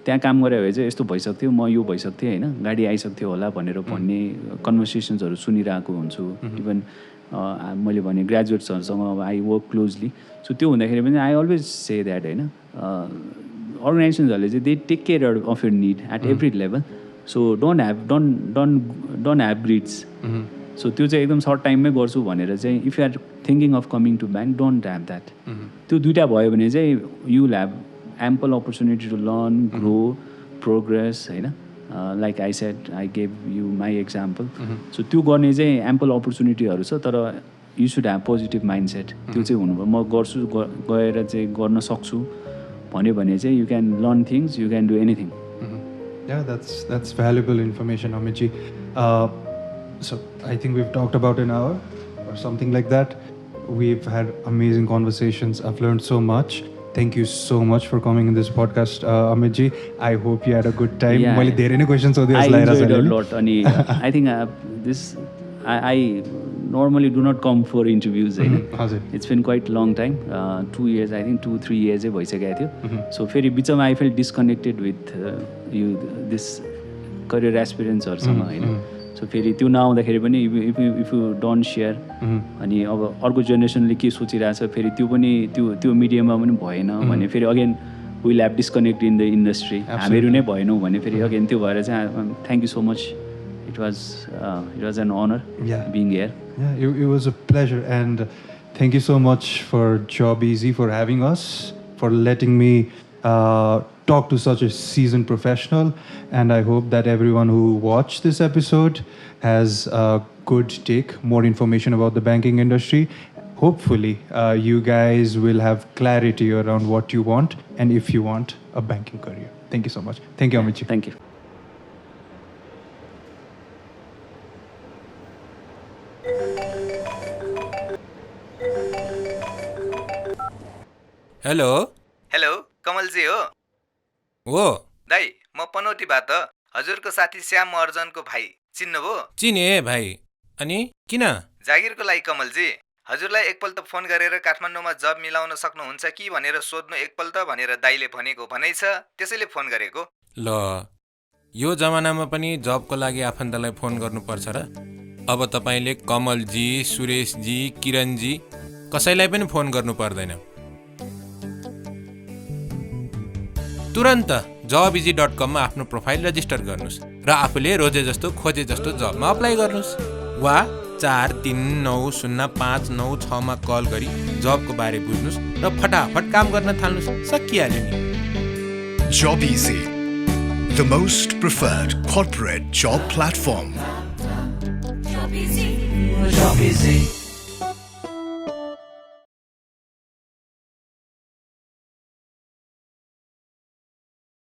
त्यहाँ काम गरे भए चाहिँ यस्तो भइसक्थ्यो म यो भइसक्थेँ होइन गाडी आइसक्थ्यो होला भनेर भन्ने कन्भर्सेसन्सहरू सुनिरहेको हुन्छु इभन मैले भने ग्रेजुएट्सहरूसँग अब आई वर्क क्लोजली सो त्यो हुँदाखेरि पनि आई अलवेज से द्याट होइन अर्गनाइजेसन्सहरूले चाहिँ they take care of your need at every level so don't have greeds so त्यो चाहिँ एकदम सर्ट टाइममै गर्छु भनेर चाहिँ if you are thinking of coming to bank don't have that त्यो दुइटा भयो भने चाहिँ you will have ample opportunity to learn grow progress होइन like I said I gave you my example so त्यो गर्ने चाहिँ एम्पल अपर्च्युनिटीहरू छ तर you should have positive mind set त्यो चाहिँ हुनुभयो म गर्छु गएर चाहिँ गर्न सक्छु भन्यो भने चाहिँ you can learn things you can do anything Yeah, that's valuable information, Amitji. So I think we've talked about an hour or something like that. We've had amazing conversations. I've learned so much. Thank you so much for coming in this podcast, Amitji. I hope you had a good time. Yeah, there are any questions? I enjoyed a lot. I think I normally do not come for interviews. It's been quite a long time. 2 years, I think 2-3 years भइसकेको थियो. So फेरि बिचमा I felt disconnected with this career aspirants-हरुसँग होइन. So फेरि त्यो नआउँदाखेरि पनि if you don't share अनि अब अर्को जेनेरेसनले के सोचिरहेछ फेरि त्यो पनि त्यो मिडियामा पनि भएन भने फेरि again will have disconnect in the industry हामीहरू नै भएनौँ भने फेरि अगेन त्यो भएर चाहिँ thank you so much it was an honor being here. Yeah, it was a pleasure, and thank you so much for Jobejee for having us, for letting me talk to such a seasoned professional, and I hope that everyone who watched this episode has a good take, more information about the banking industry. Hopefully, you guys will have clarity around what you want and if you want a banking career. Thank you so much. Thank you, Amit. Thank you. Hello hello Kamalji हो दाई म पनौतीबाट हजुरको साथी श्याम अर्जनको भाइ चिन्नुभयो चिने भाइ अनि किन जागिरको लागि कमलजी हजुरलाई एकपल्ट फोन गरेर काठमाडौँमा जब मिलाउन सक्नुहुन्छ कि भनेर सोध्नु एकपल्ट भनेर दाइले भनेको भनाइ छ त्यसैले फोन गरेको ल यो जमानामा पनि जबको लागि आफन्तलाई फोन गर्नुपर्छ र अब तपाईँले कमलजी सुरेशजी किरणजी कसैलाई पनि फोन गर्नु पर्दैन तुरन्त jobeasy.com मा आफ्नो प्रोफाइल रजिस्टर गर्नुस् र आफूले रोजे जस्तो खोजे जस्तो जबमा अप्लाई गर्नुस् वा 43905996 मा कल गरी जबको बारे बुझ्नुस् र फटाफट काम गर्न थाल्नुस् सकिहाल्यो नि Jobejee, the most preferred corporate job platform. Jobejee.